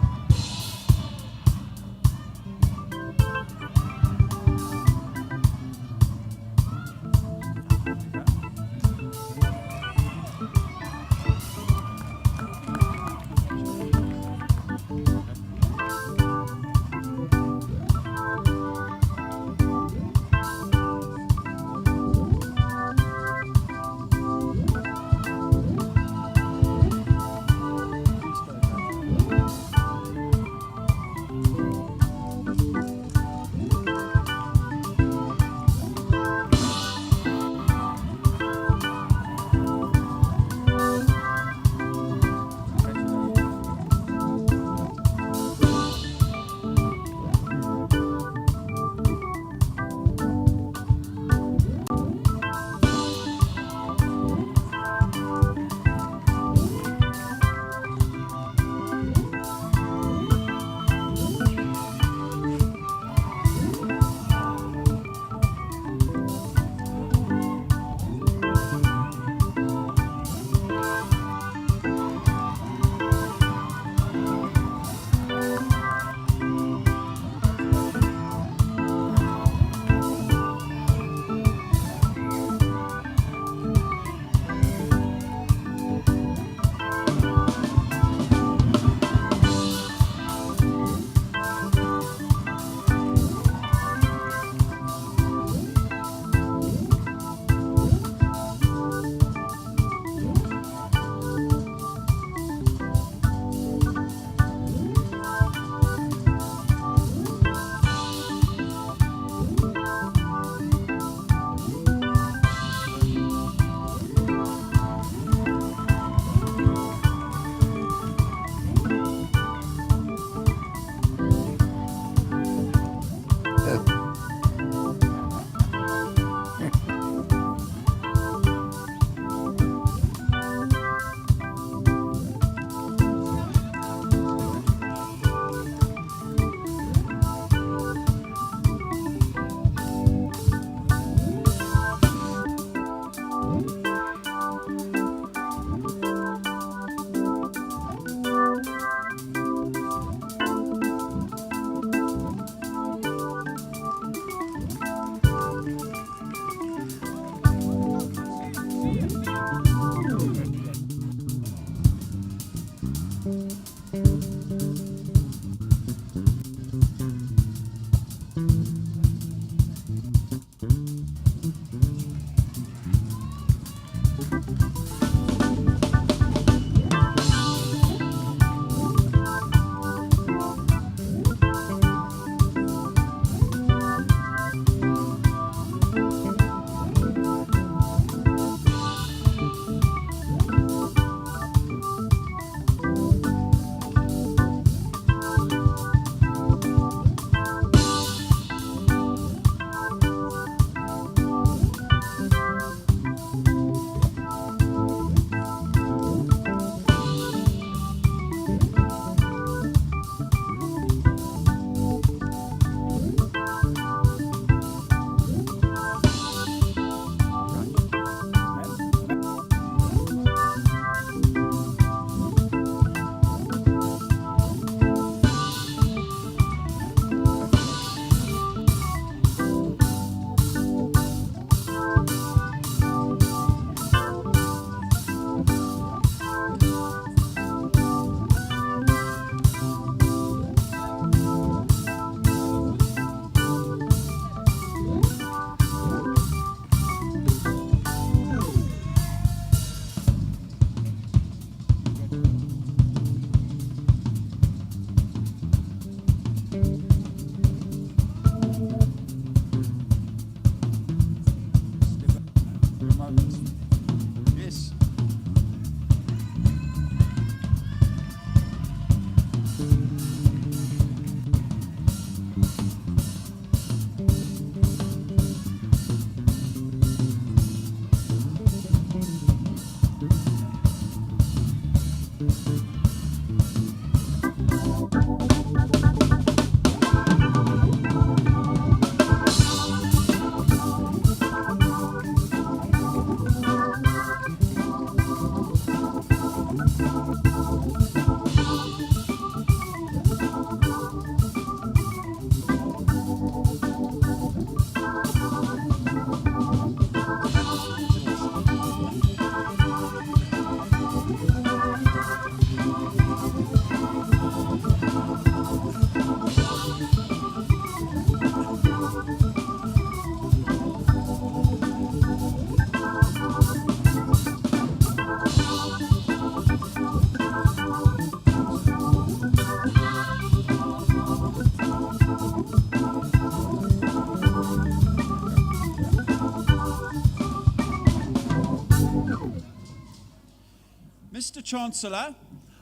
[SPEAKER 3] Chancellor,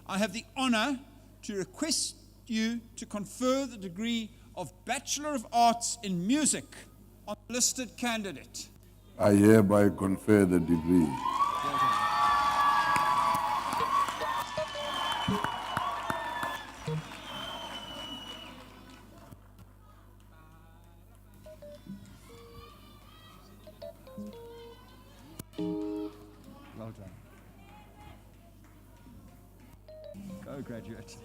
[SPEAKER 3] I have the honor to request you to confer the degree of Bachelor of Arts in Music on the listed candidate.
[SPEAKER 1] I hereby confer the degree.
[SPEAKER 3] Well done. Go, graduate.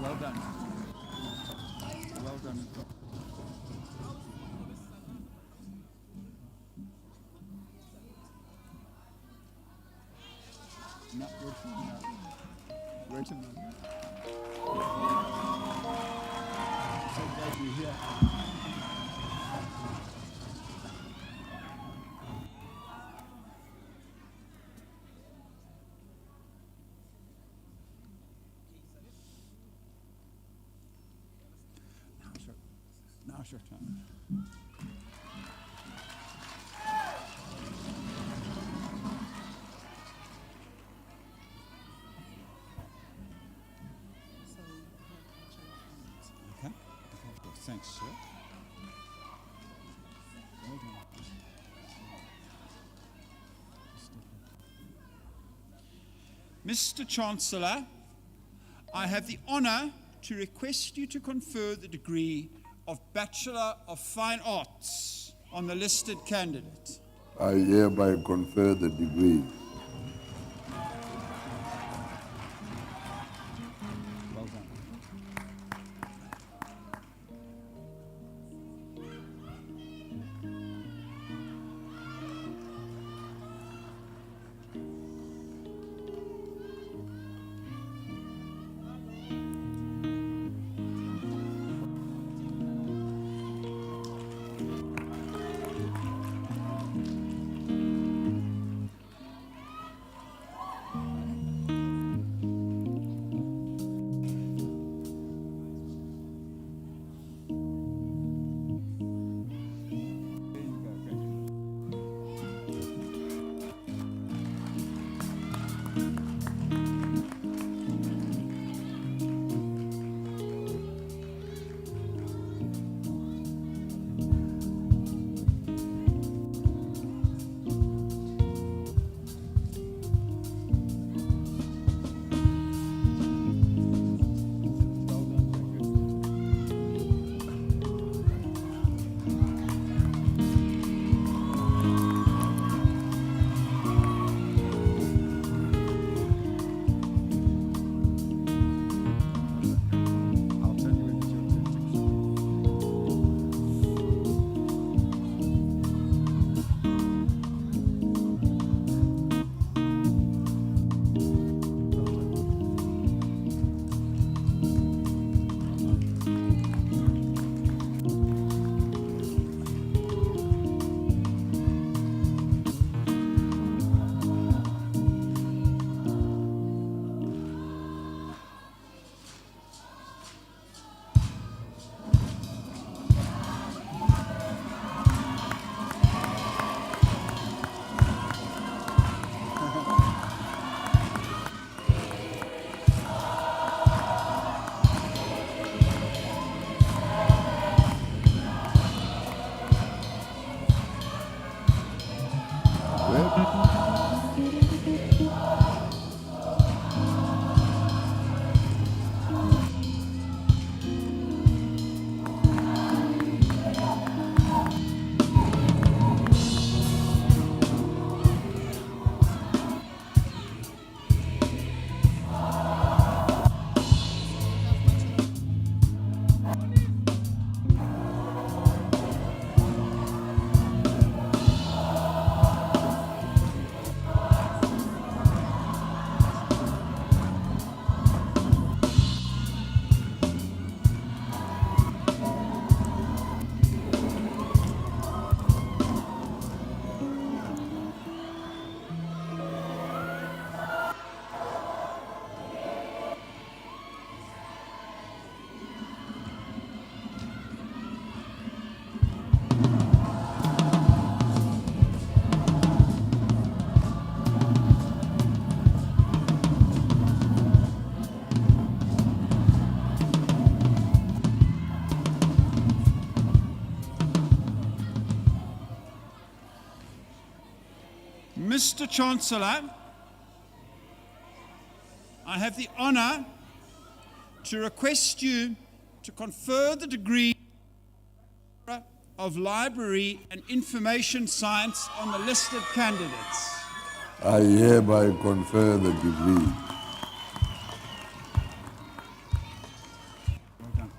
[SPEAKER 3] Well done. Well done. No, wait a minute. So glad you're here. Now it's your turn. Okay. Good. Thanks, sir. Well done. Mr. Chancellor, I have the honor to request you to confer the degree of Bachelor of Fine Arts on the listed candidate.
[SPEAKER 1] I hereby confer the degree.
[SPEAKER 3] Well done.
[SPEAKER 1] ahead.
[SPEAKER 3] Mr. Chancellor, I have the honor to request you to confer the degree of Library and Information Science on the listed candidates.
[SPEAKER 1] I hereby confer the degree.
[SPEAKER 3] Well done.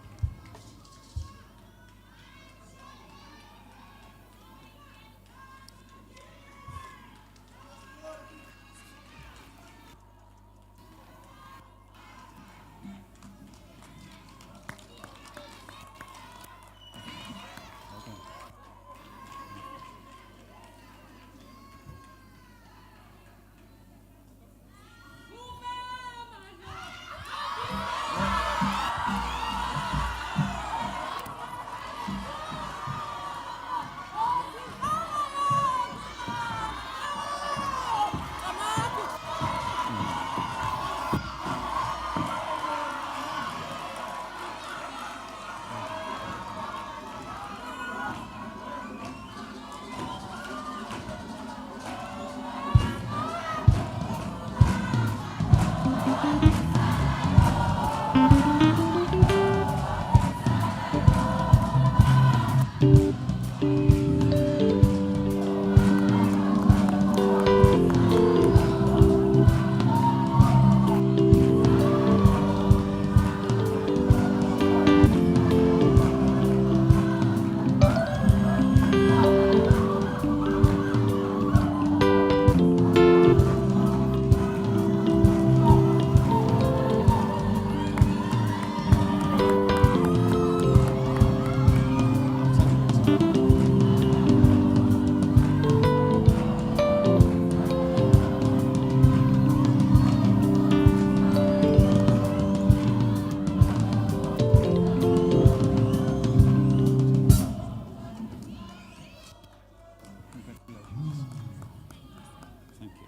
[SPEAKER 3] Thank you.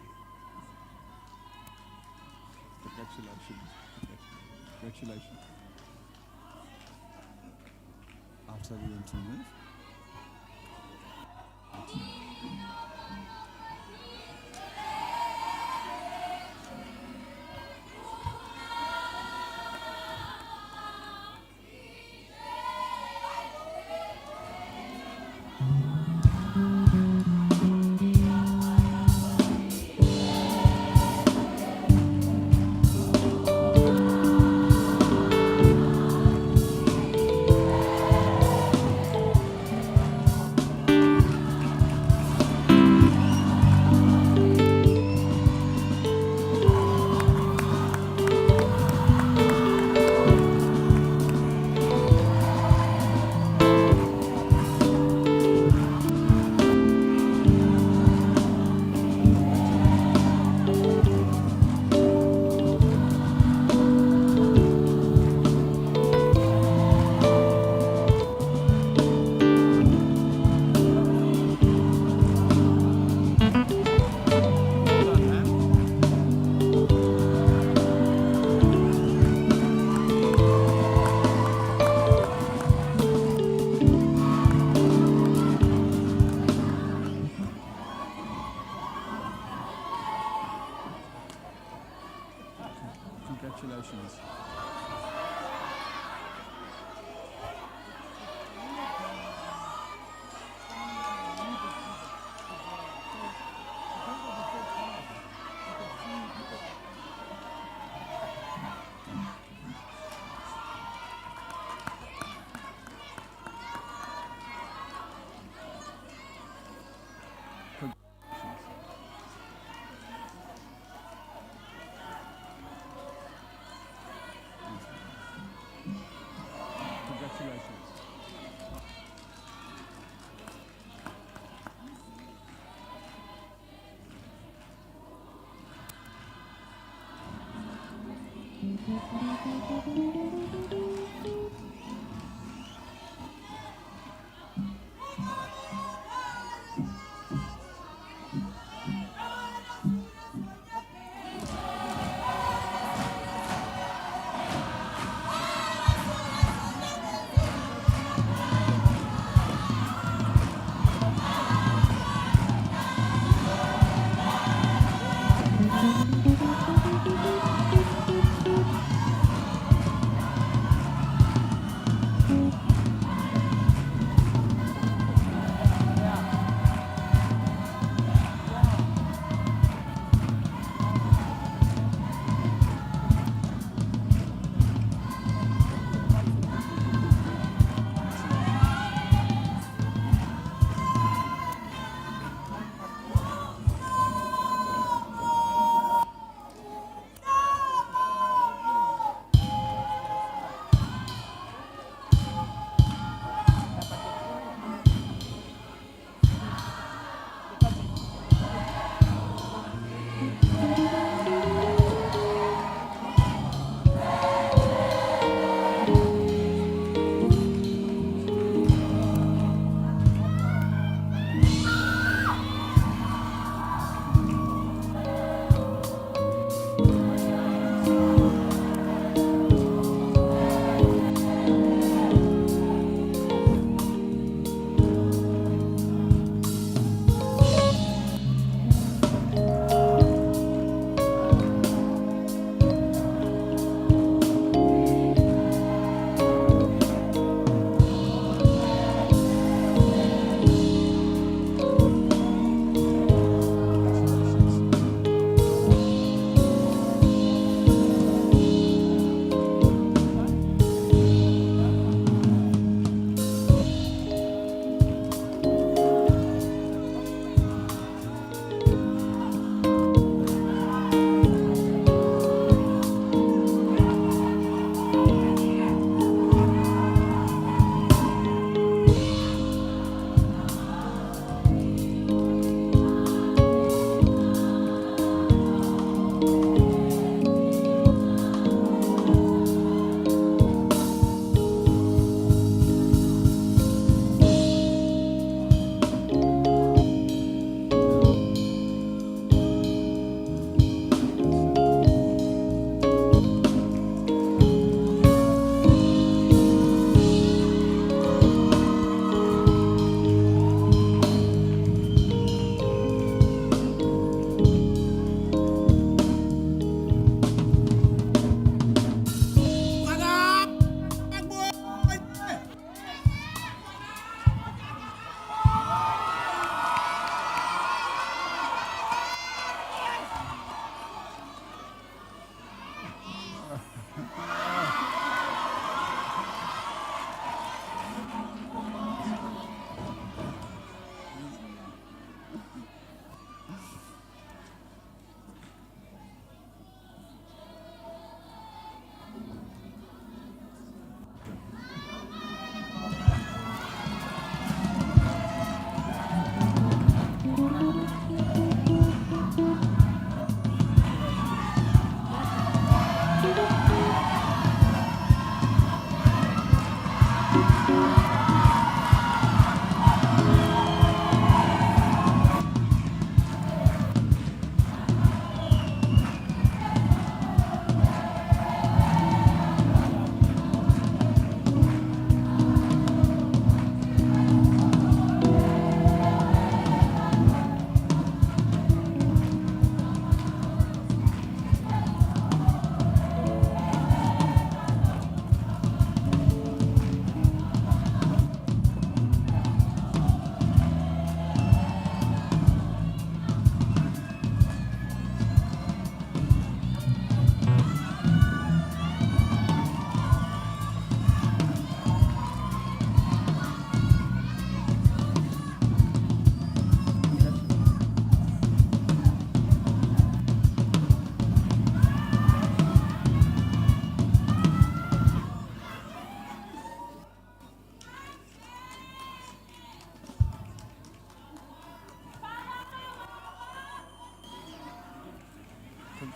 [SPEAKER 3] Congratulations. Congratulations. I'll tell you when to move. Congratulations. Congratulations.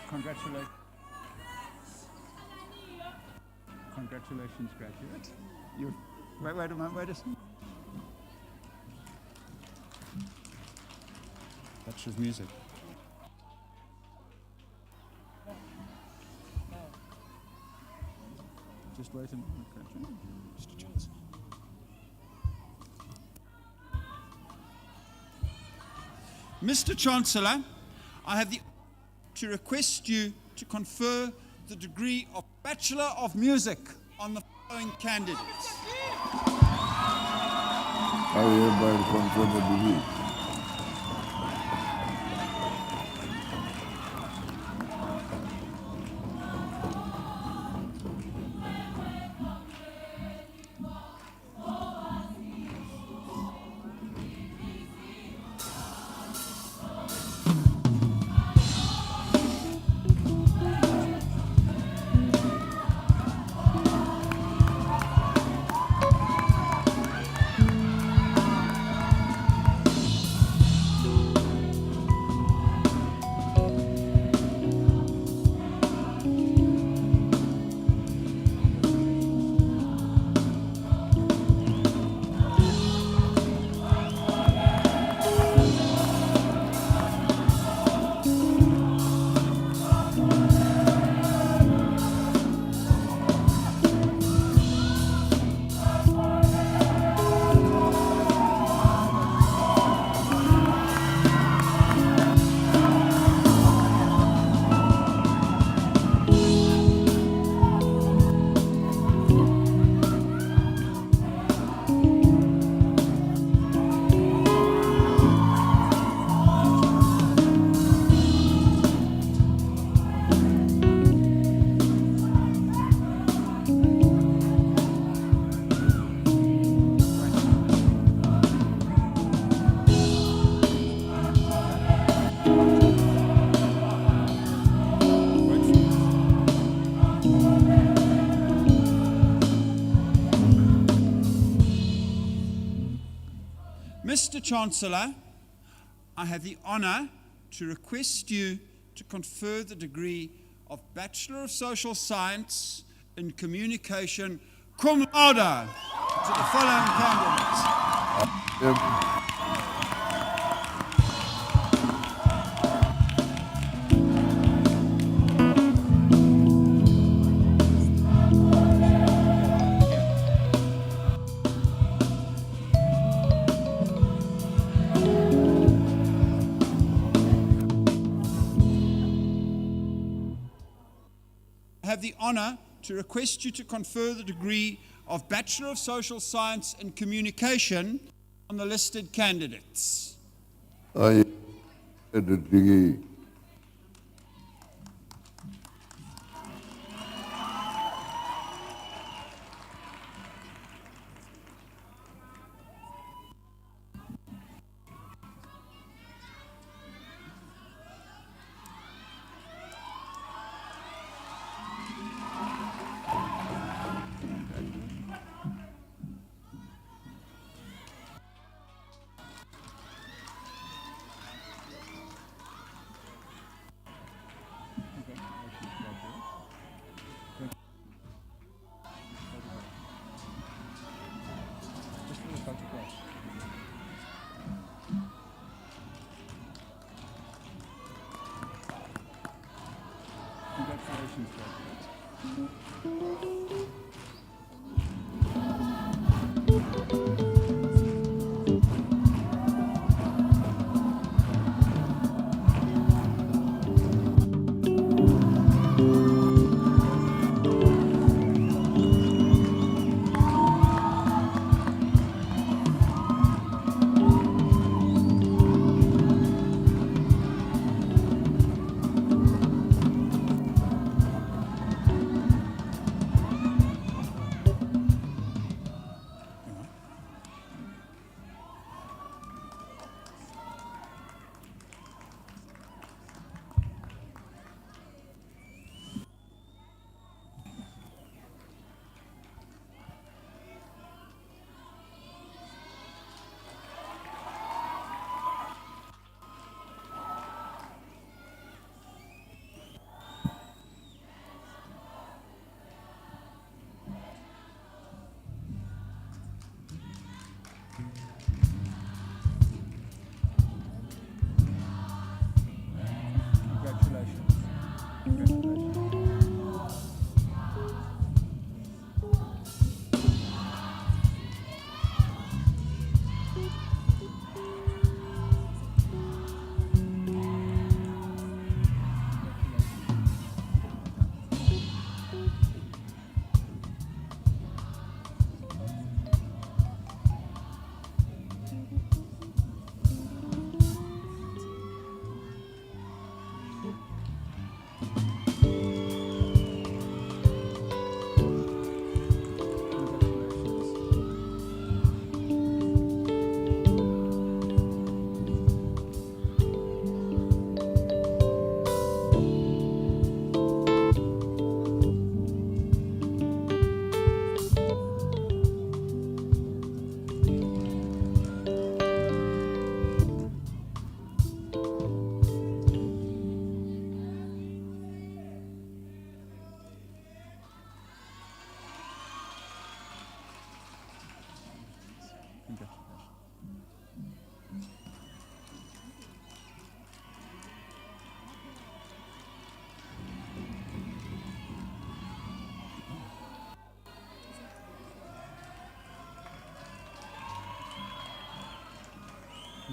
[SPEAKER 3] Congratulations. Congratulations, graduate. You, wait a moment, wait a second. That's just music. Just wait a moment, graduate. Mr. Johnson. Mr. Chancellor, I have the to request you to confer the degree of Bachelor of Music on the following candidates.
[SPEAKER 1] I hereby confer the degree.
[SPEAKER 3] Mr. Chancellor, I have the honor to request you to confer the degree of Bachelor of Social Science in Communication cum laude to the following candidates. I have the honor to request you to confer the degree of Bachelor of Social Science in Communication on the listed candidates.
[SPEAKER 1] I the degree.
[SPEAKER 3] Congratulations, graduates.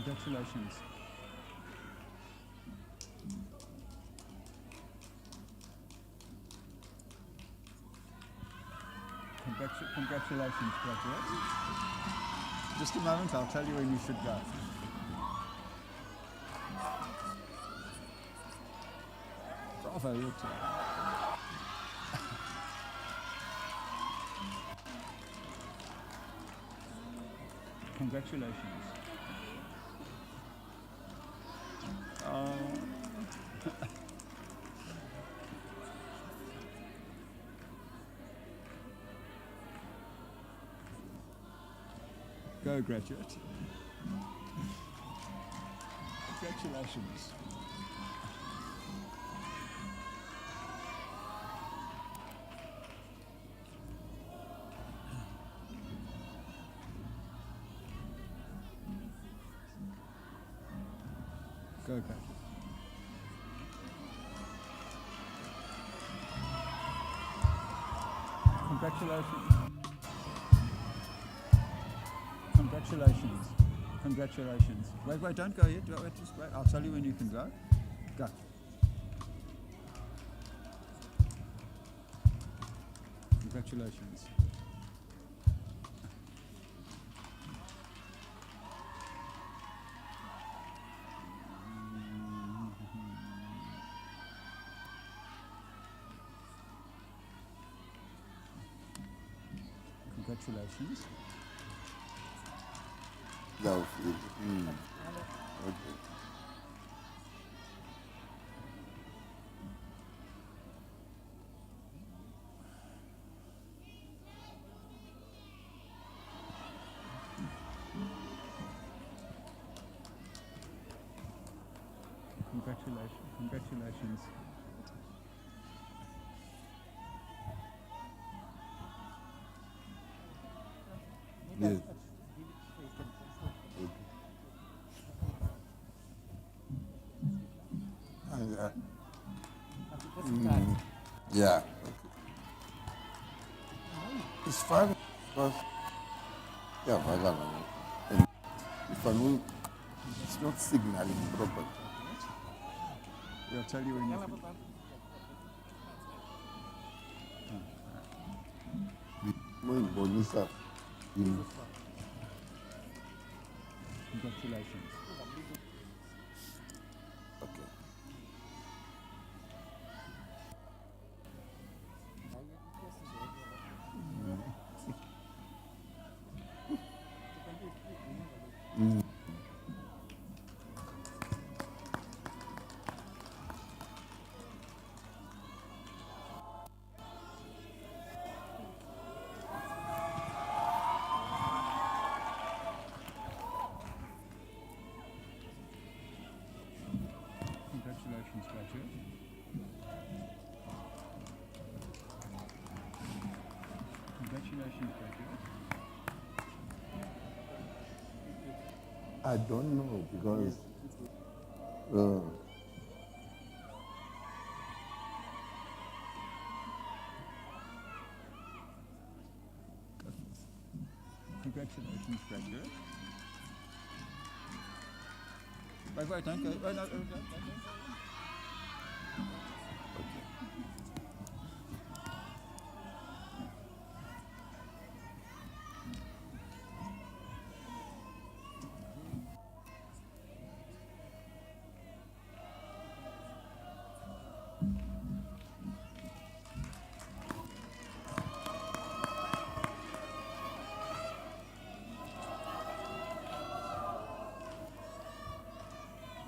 [SPEAKER 3] Congratulations. Congratulations, graduates. Just a moment, I'll tell you when you should go. Bravo, your turn. Congratulations. Go, graduate. Congratulations. Go, graduate. Congratulations. Congratulations. Congratulations. Wait, don't go yet. Wait, just wait. I'll tell you when you can go. Go. Congratulations. Congratulations.
[SPEAKER 1] That was it. Okay.
[SPEAKER 3] Congratulations.
[SPEAKER 1] Yes. Yeah. Okay. It's fine because yeah, and if I know it's not signaling properly.
[SPEAKER 3] We'll tell you when you can.
[SPEAKER 1] When Bonisa in
[SPEAKER 3] Congratulations.
[SPEAKER 1] okay.
[SPEAKER 3] Congratulations, graduate. Congratulations, graduate.
[SPEAKER 1] I don't know because
[SPEAKER 3] Congratulations, graduate. Wait, don't go. Wait, no, don't.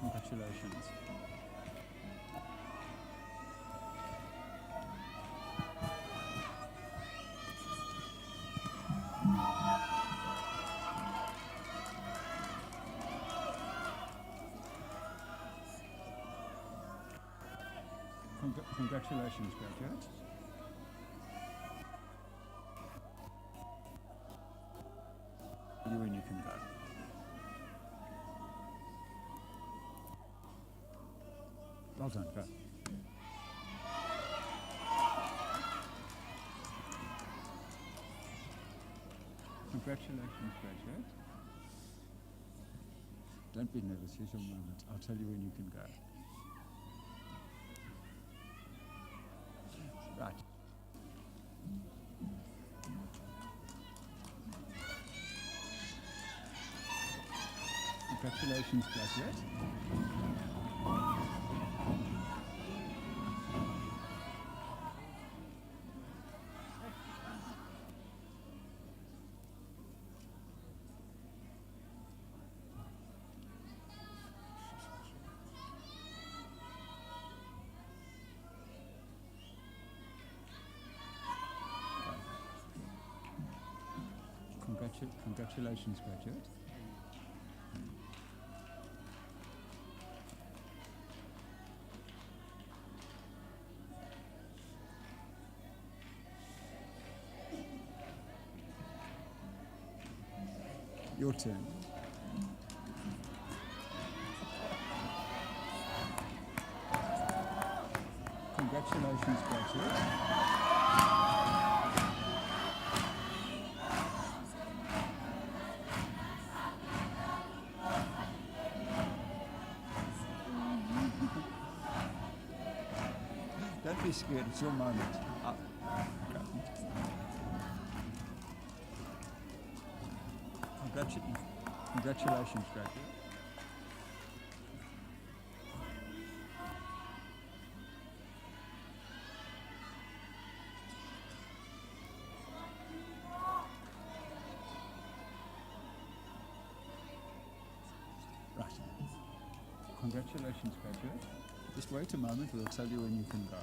[SPEAKER 3] Congratulations. Congratulations, graduate. You when you can go. Well done, go. Congratulations, graduate. Don't be nervous. Here's your moment. I'll tell you when you can go. Right. Congratulations, graduate. Congratulations, graduate. Your turn. Congratulations, graduate. Don't be scared, it's your moment. Congratulations, graduate. Right. Congratulations, graduate. Just wait a moment, we'll tell you when you can go.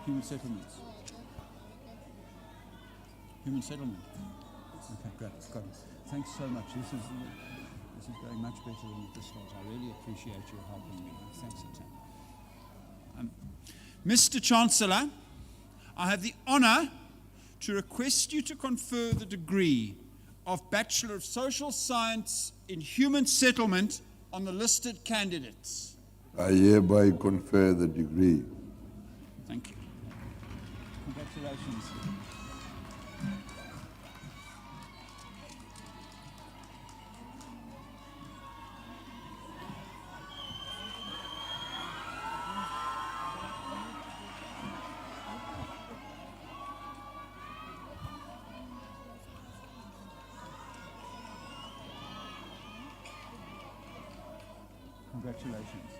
[SPEAKER 3] Human settlements. Human settlement. Okay, great. Got it. Thanks so much. This is going much better than at this stage. I really appreciate your helping me. Thanks a ton. Mr. Chancellor, I have the honor to request you to confer the degree of Bachelor of Social Science in Human Settlement on the listed candidates.
[SPEAKER 1] I hereby confer the degree.
[SPEAKER 3] Thank you. Congratulations. Congratulations.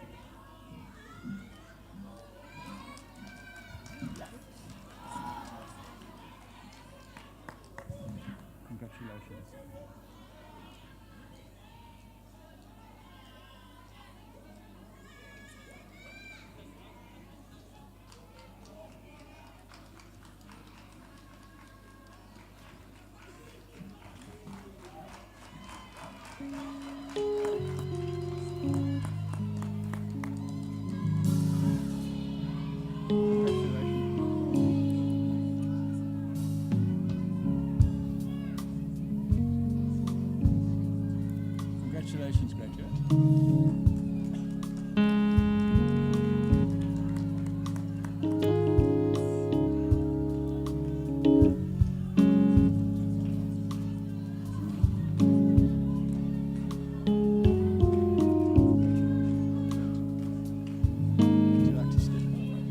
[SPEAKER 3] Congratulations. Congratulations, graduate. Would you like to step forward?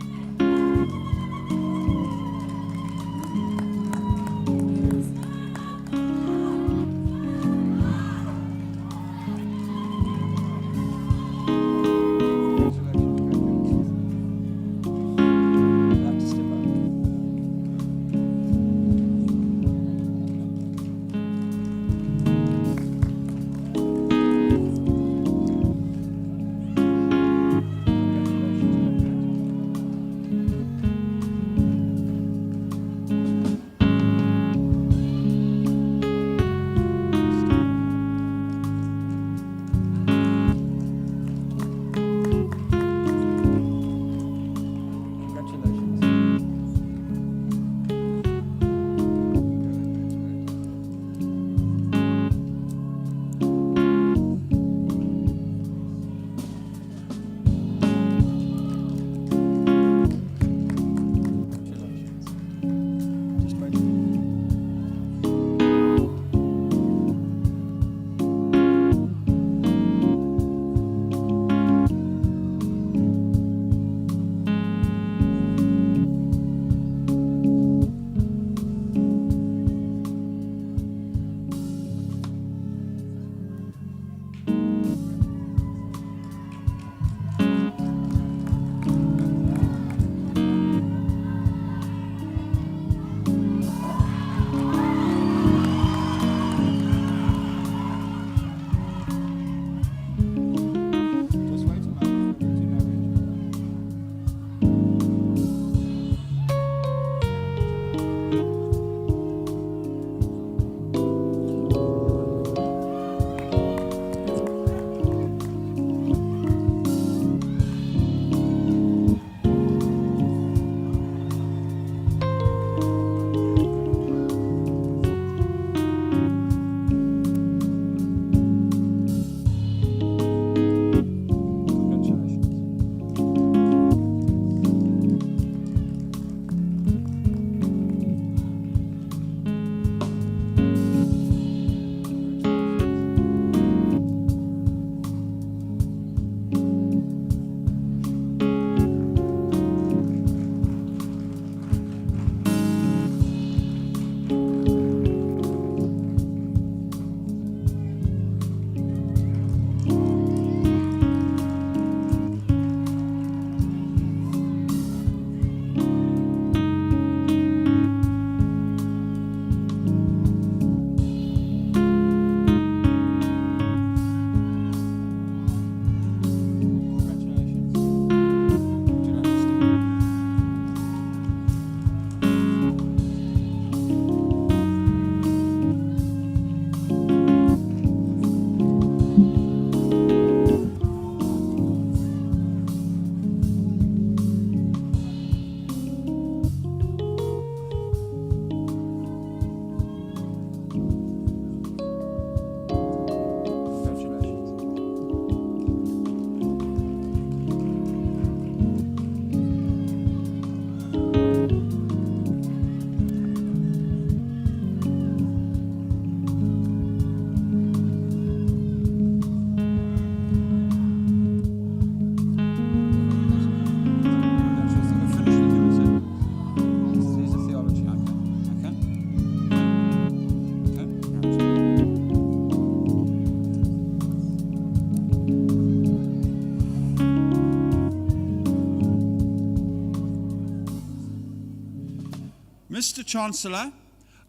[SPEAKER 3] Mr. Chancellor,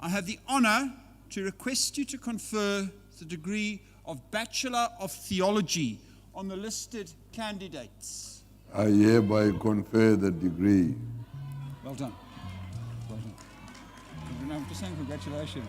[SPEAKER 3] I have the honor to request you to confer the degree of Bachelor of Theology on the listed candidates.
[SPEAKER 1] I hereby confer the degree.
[SPEAKER 3] Well done. Well done. I'm just saying congratulations.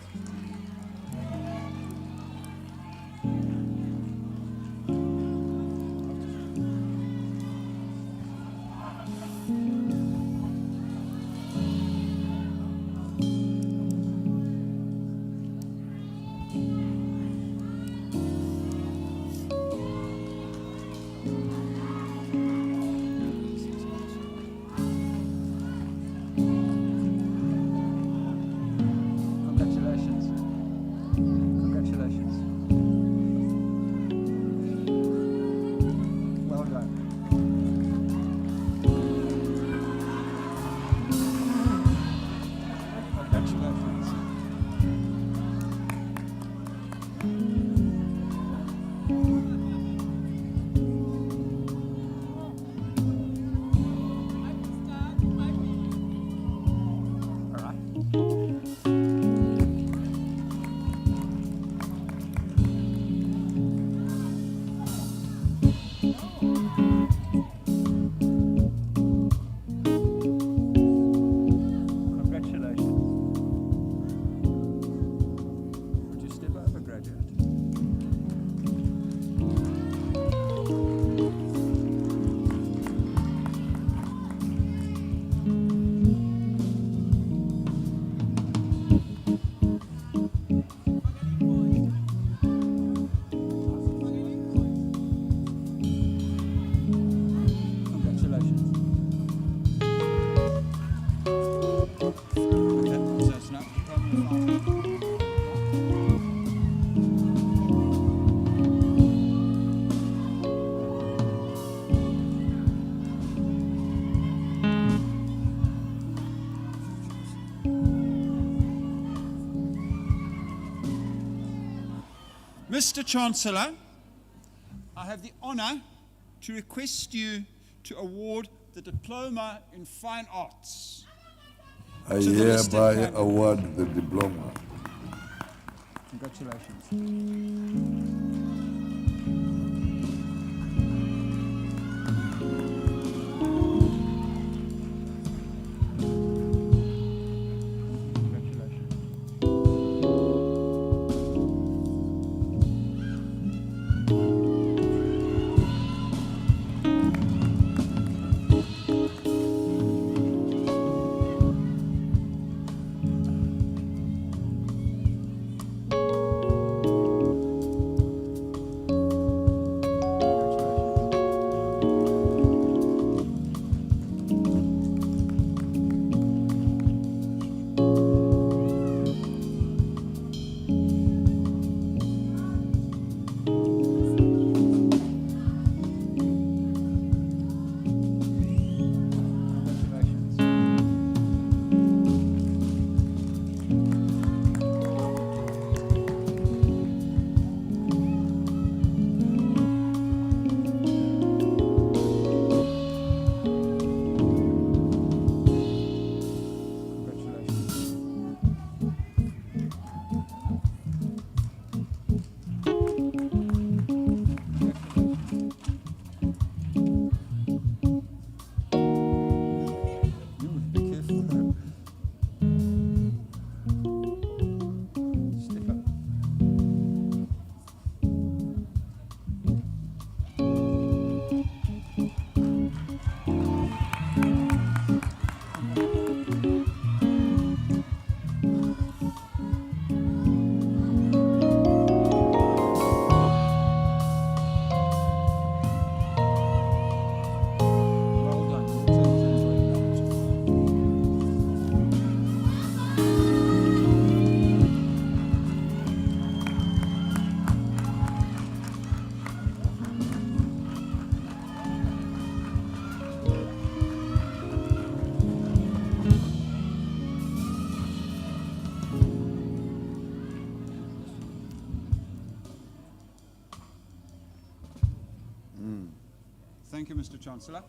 [SPEAKER 3] Congratulations. Congratulations. Well done. Congratulations. All right. Congratulations. Would you step over, graduate? Congratulations. Okay, so it's not Mr. Chancellor, I have the honor to request you to award the Diploma in Fine Arts.
[SPEAKER 1] I
[SPEAKER 3] To the listed
[SPEAKER 1] hereby
[SPEAKER 3] candidate.
[SPEAKER 1] award the diploma.
[SPEAKER 3] Congratulations. Congratulations. Congratulations. Congratulations. You would be careful though. Step up. Well done. Thank you, Mr. Chancellor.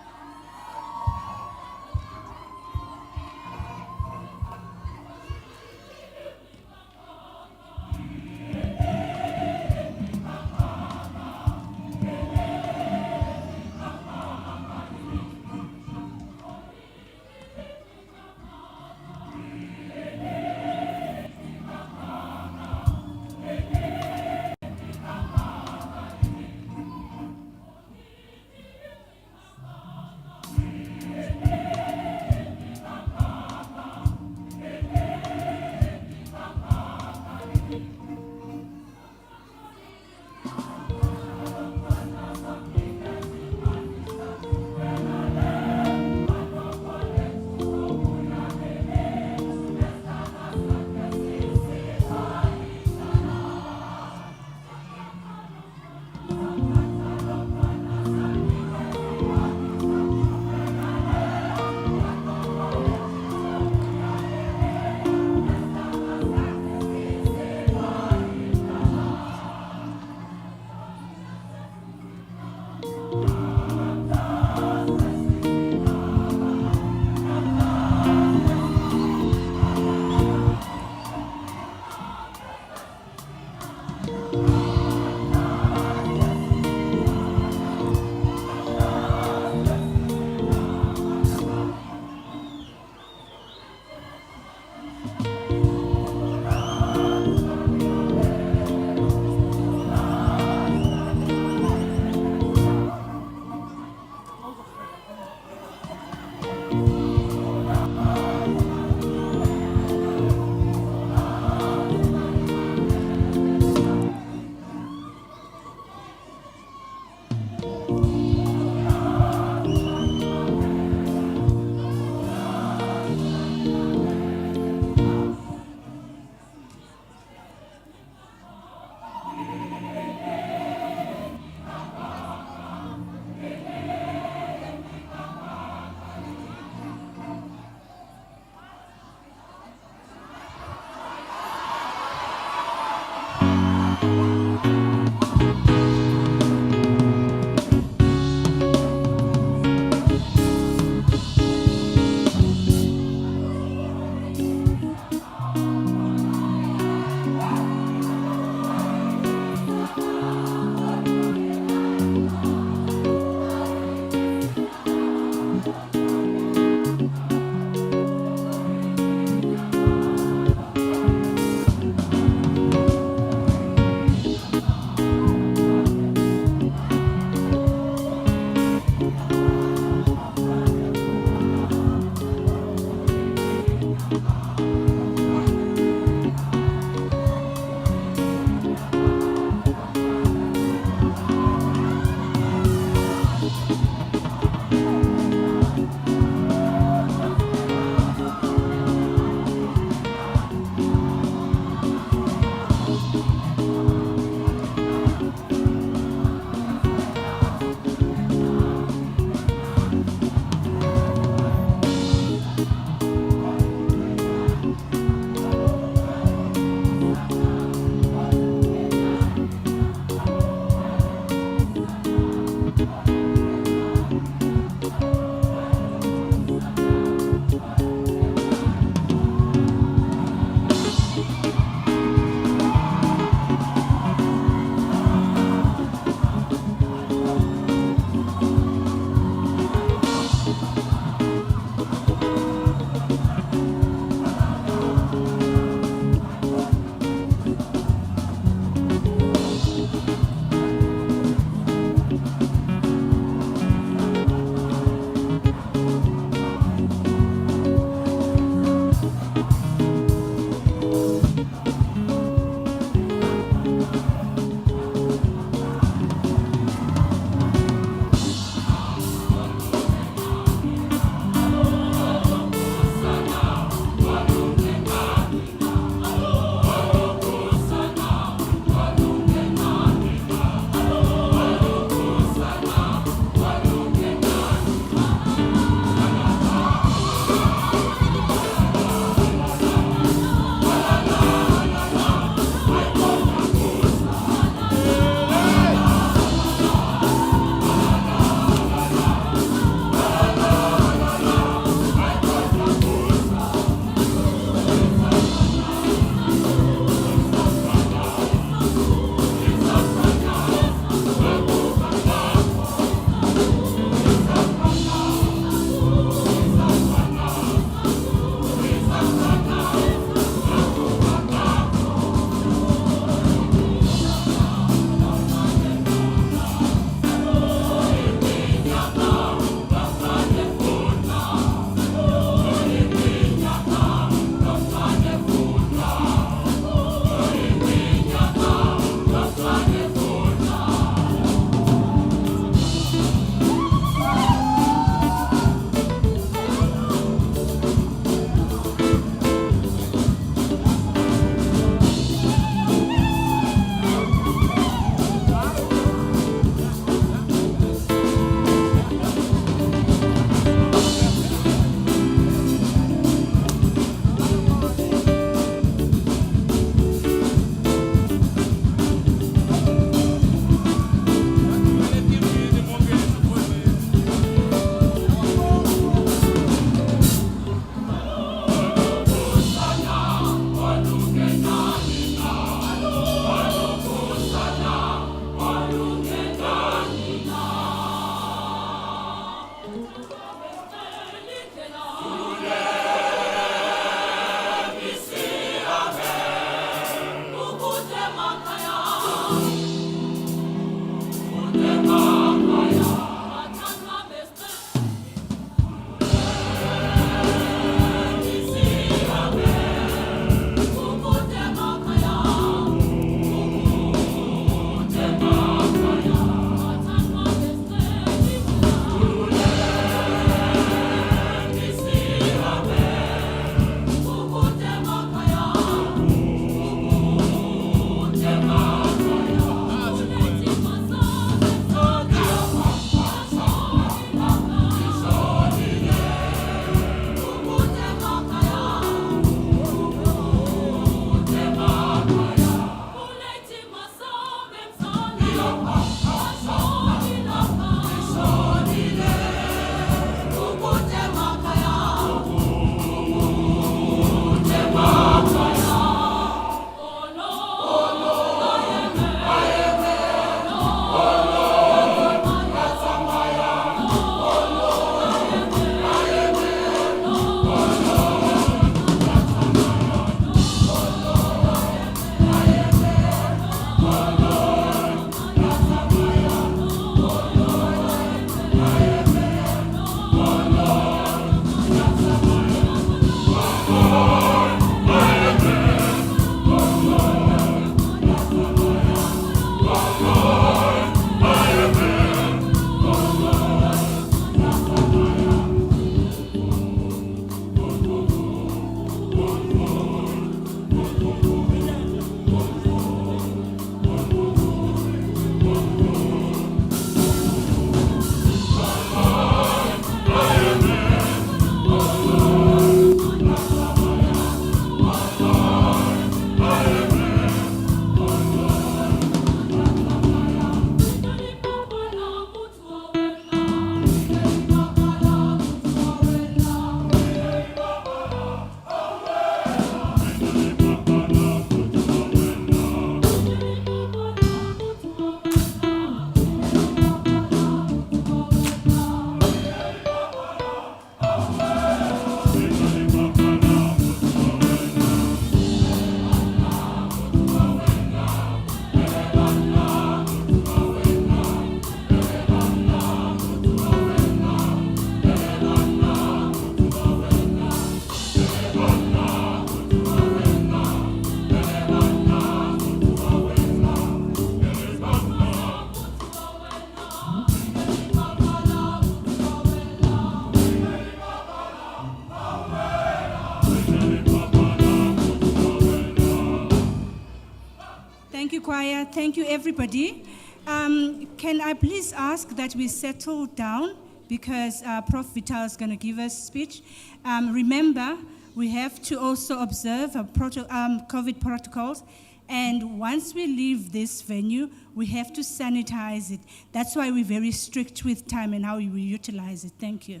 [SPEAKER 5] Thank you, choir. Thank you, everybody. Can I please ask that we settle down because Prof. Vital is going to give us a speech. Remember, we have to also observe COVID protocols. And once we leave this venue, we have to sanitize it. That's why we're very strict with time and how we utilize it. Thank you.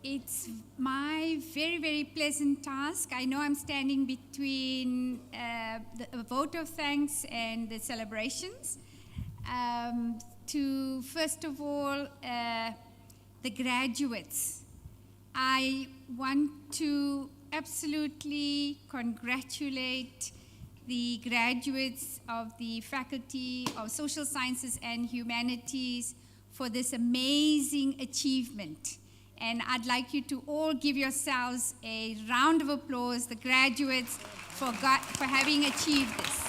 [SPEAKER 6] It's my very, very pleasant task. I know I'm standing between the vote of thanks and the celebrations. To, first of all, the graduates. I want to absolutely congratulate the graduates of the Faculty of Social Sciences and Humanities for this amazing achievement. And I'd like you to all give yourselves a round of applause, the graduates, for having achieved this.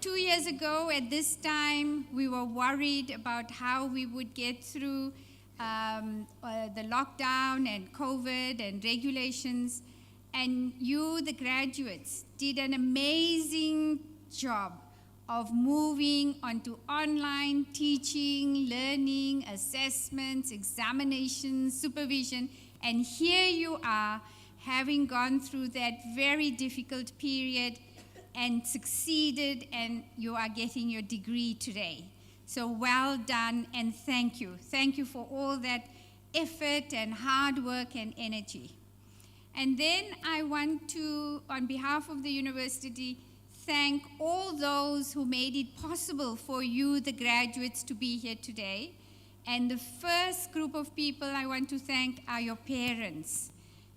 [SPEAKER 6] 2 years ago at this time, we were worried about how we would get through the lockdown and COVID and regulations. And you, the graduates, did an amazing job of moving onto online teaching, learning, assessments, examinations, supervision. And here you are, having gone through that very difficult period and succeeded, and you are getting your degree today. So well done, and thank you. Thank you for all that effort and hard work and energy. And then I want to, on behalf of the university, thank all those who made it possible for you, the graduates, to be here today. And the first group of people I want to thank are your parents,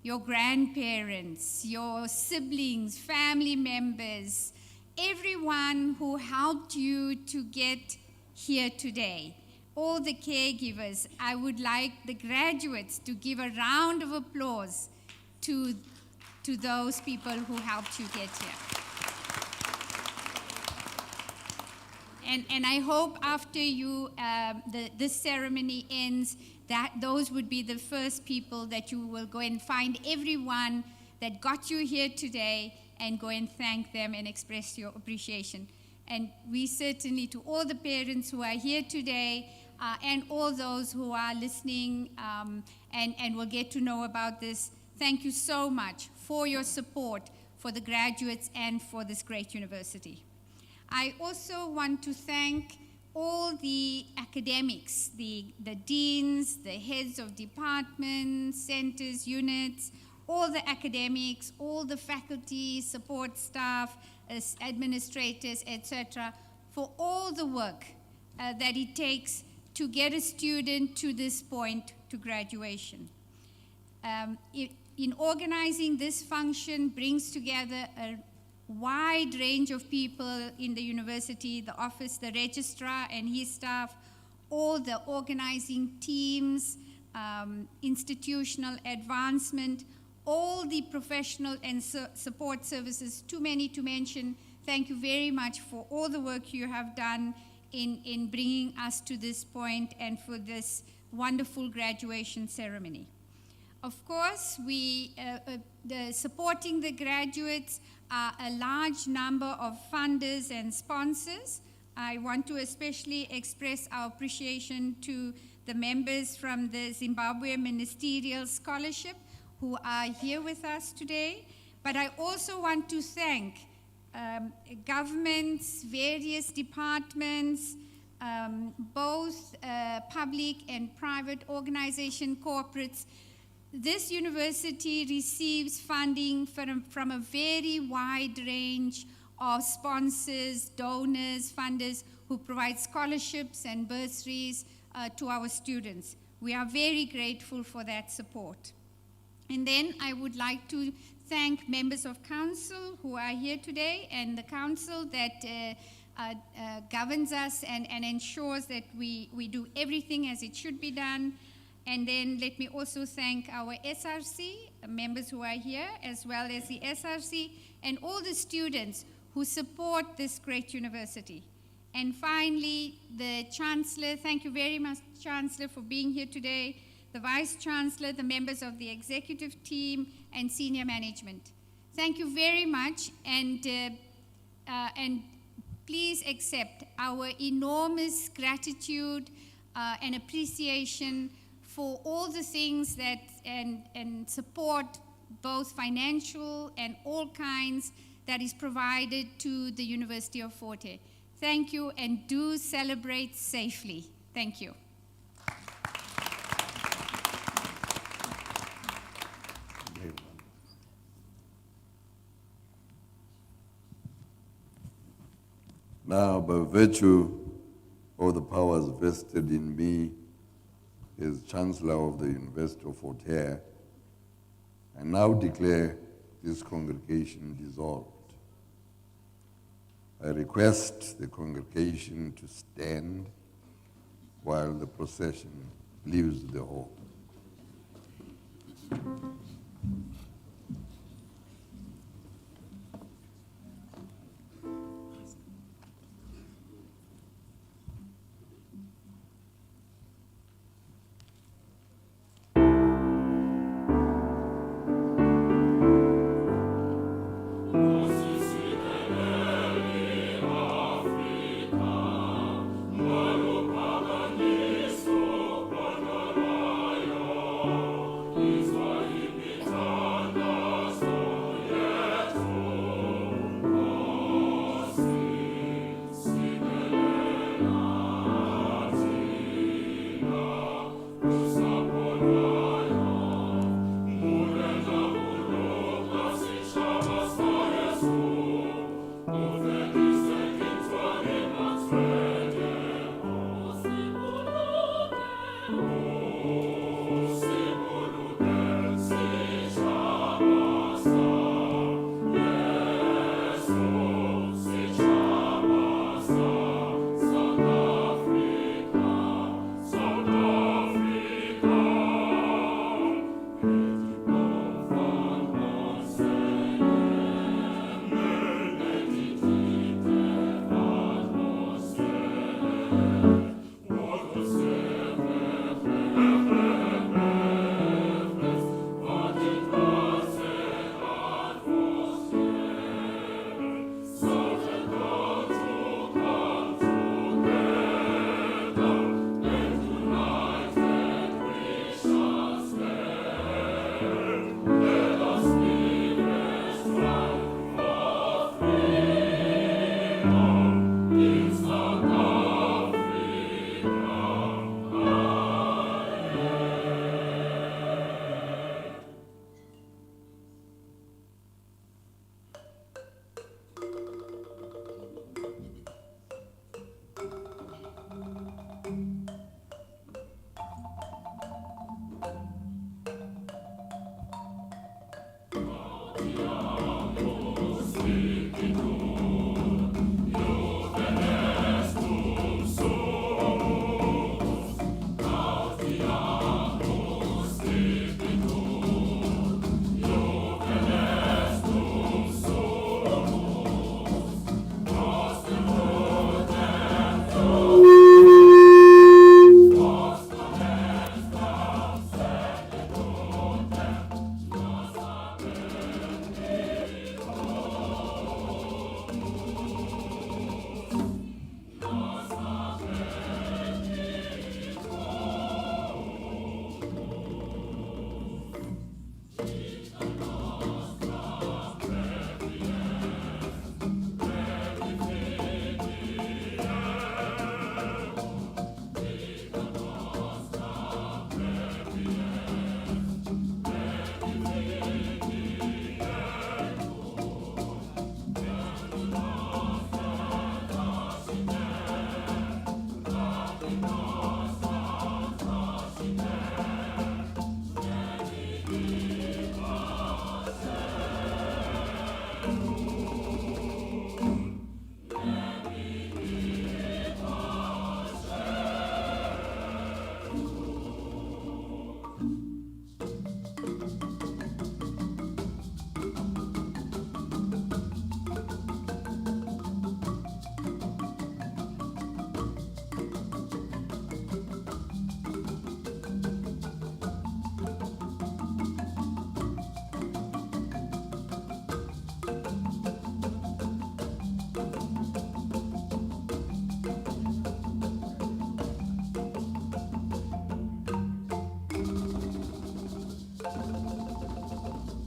[SPEAKER 6] your grandparents, your siblings, family members, everyone who helped you to get here today. All the caregivers. I would like the graduates to give a round of applause to those people who helped you get here. And I hope after you this ceremony ends, that those would be the first people that you will go and find everyone that got you here today and go and thank them and express your appreciation. And we certainly, to all the parents who are here today and all those who are listening and will get to know about this, thank you so much for your support for the graduates and for this great university. I also want to thank all the academics, the deans, the heads of departments, centers, units, all the academics, all the faculty, support staff, administrators, etc., for all the work that it takes to get a student to this point to graduation. In organizing this function brings together a wide range of people in the university, the office, the registrar and his staff, all the organizing teams, institutional advancement, all the professional and support services, too many to mention. Thank you very much for all the work you have done in bringing us to this point and for this wonderful graduation ceremony. Of course, supporting the graduates are a large number of funders and sponsors. I want to especially express our appreciation to the members from the Zimbabwe Ministerial Scholarship who are here with us today. But I also want to thank governments, various departments, both public and private organization corporates. This university receives funding from a very wide range of sponsors, donors, funders who provide scholarships and bursaries to our students. We are very grateful for that support. And then I would like to thank members of council who are here today and the council that governs us and ensures that we do everything as it should be done. And then let me also thank our SRC, members who are here, as well as the SRC, and all the students who support this great university. And finally, the Chancellor, thank you very much, Chancellor, for being here today, the Vice Chancellor, the members of the executive team, and senior management. Thank you very much, and please accept our enormous gratitude and appreciation for all the things that and support, both financial and all kinds, that is provided to the University of Fort Hare. Thank you, and do celebrate safely. Thank you.
[SPEAKER 1] Now, by virtue of the powers vested in me as Chancellor of the University of Fort Hare, I now declare this congregation dissolved. I request the congregation to stand while the procession leaves the hall.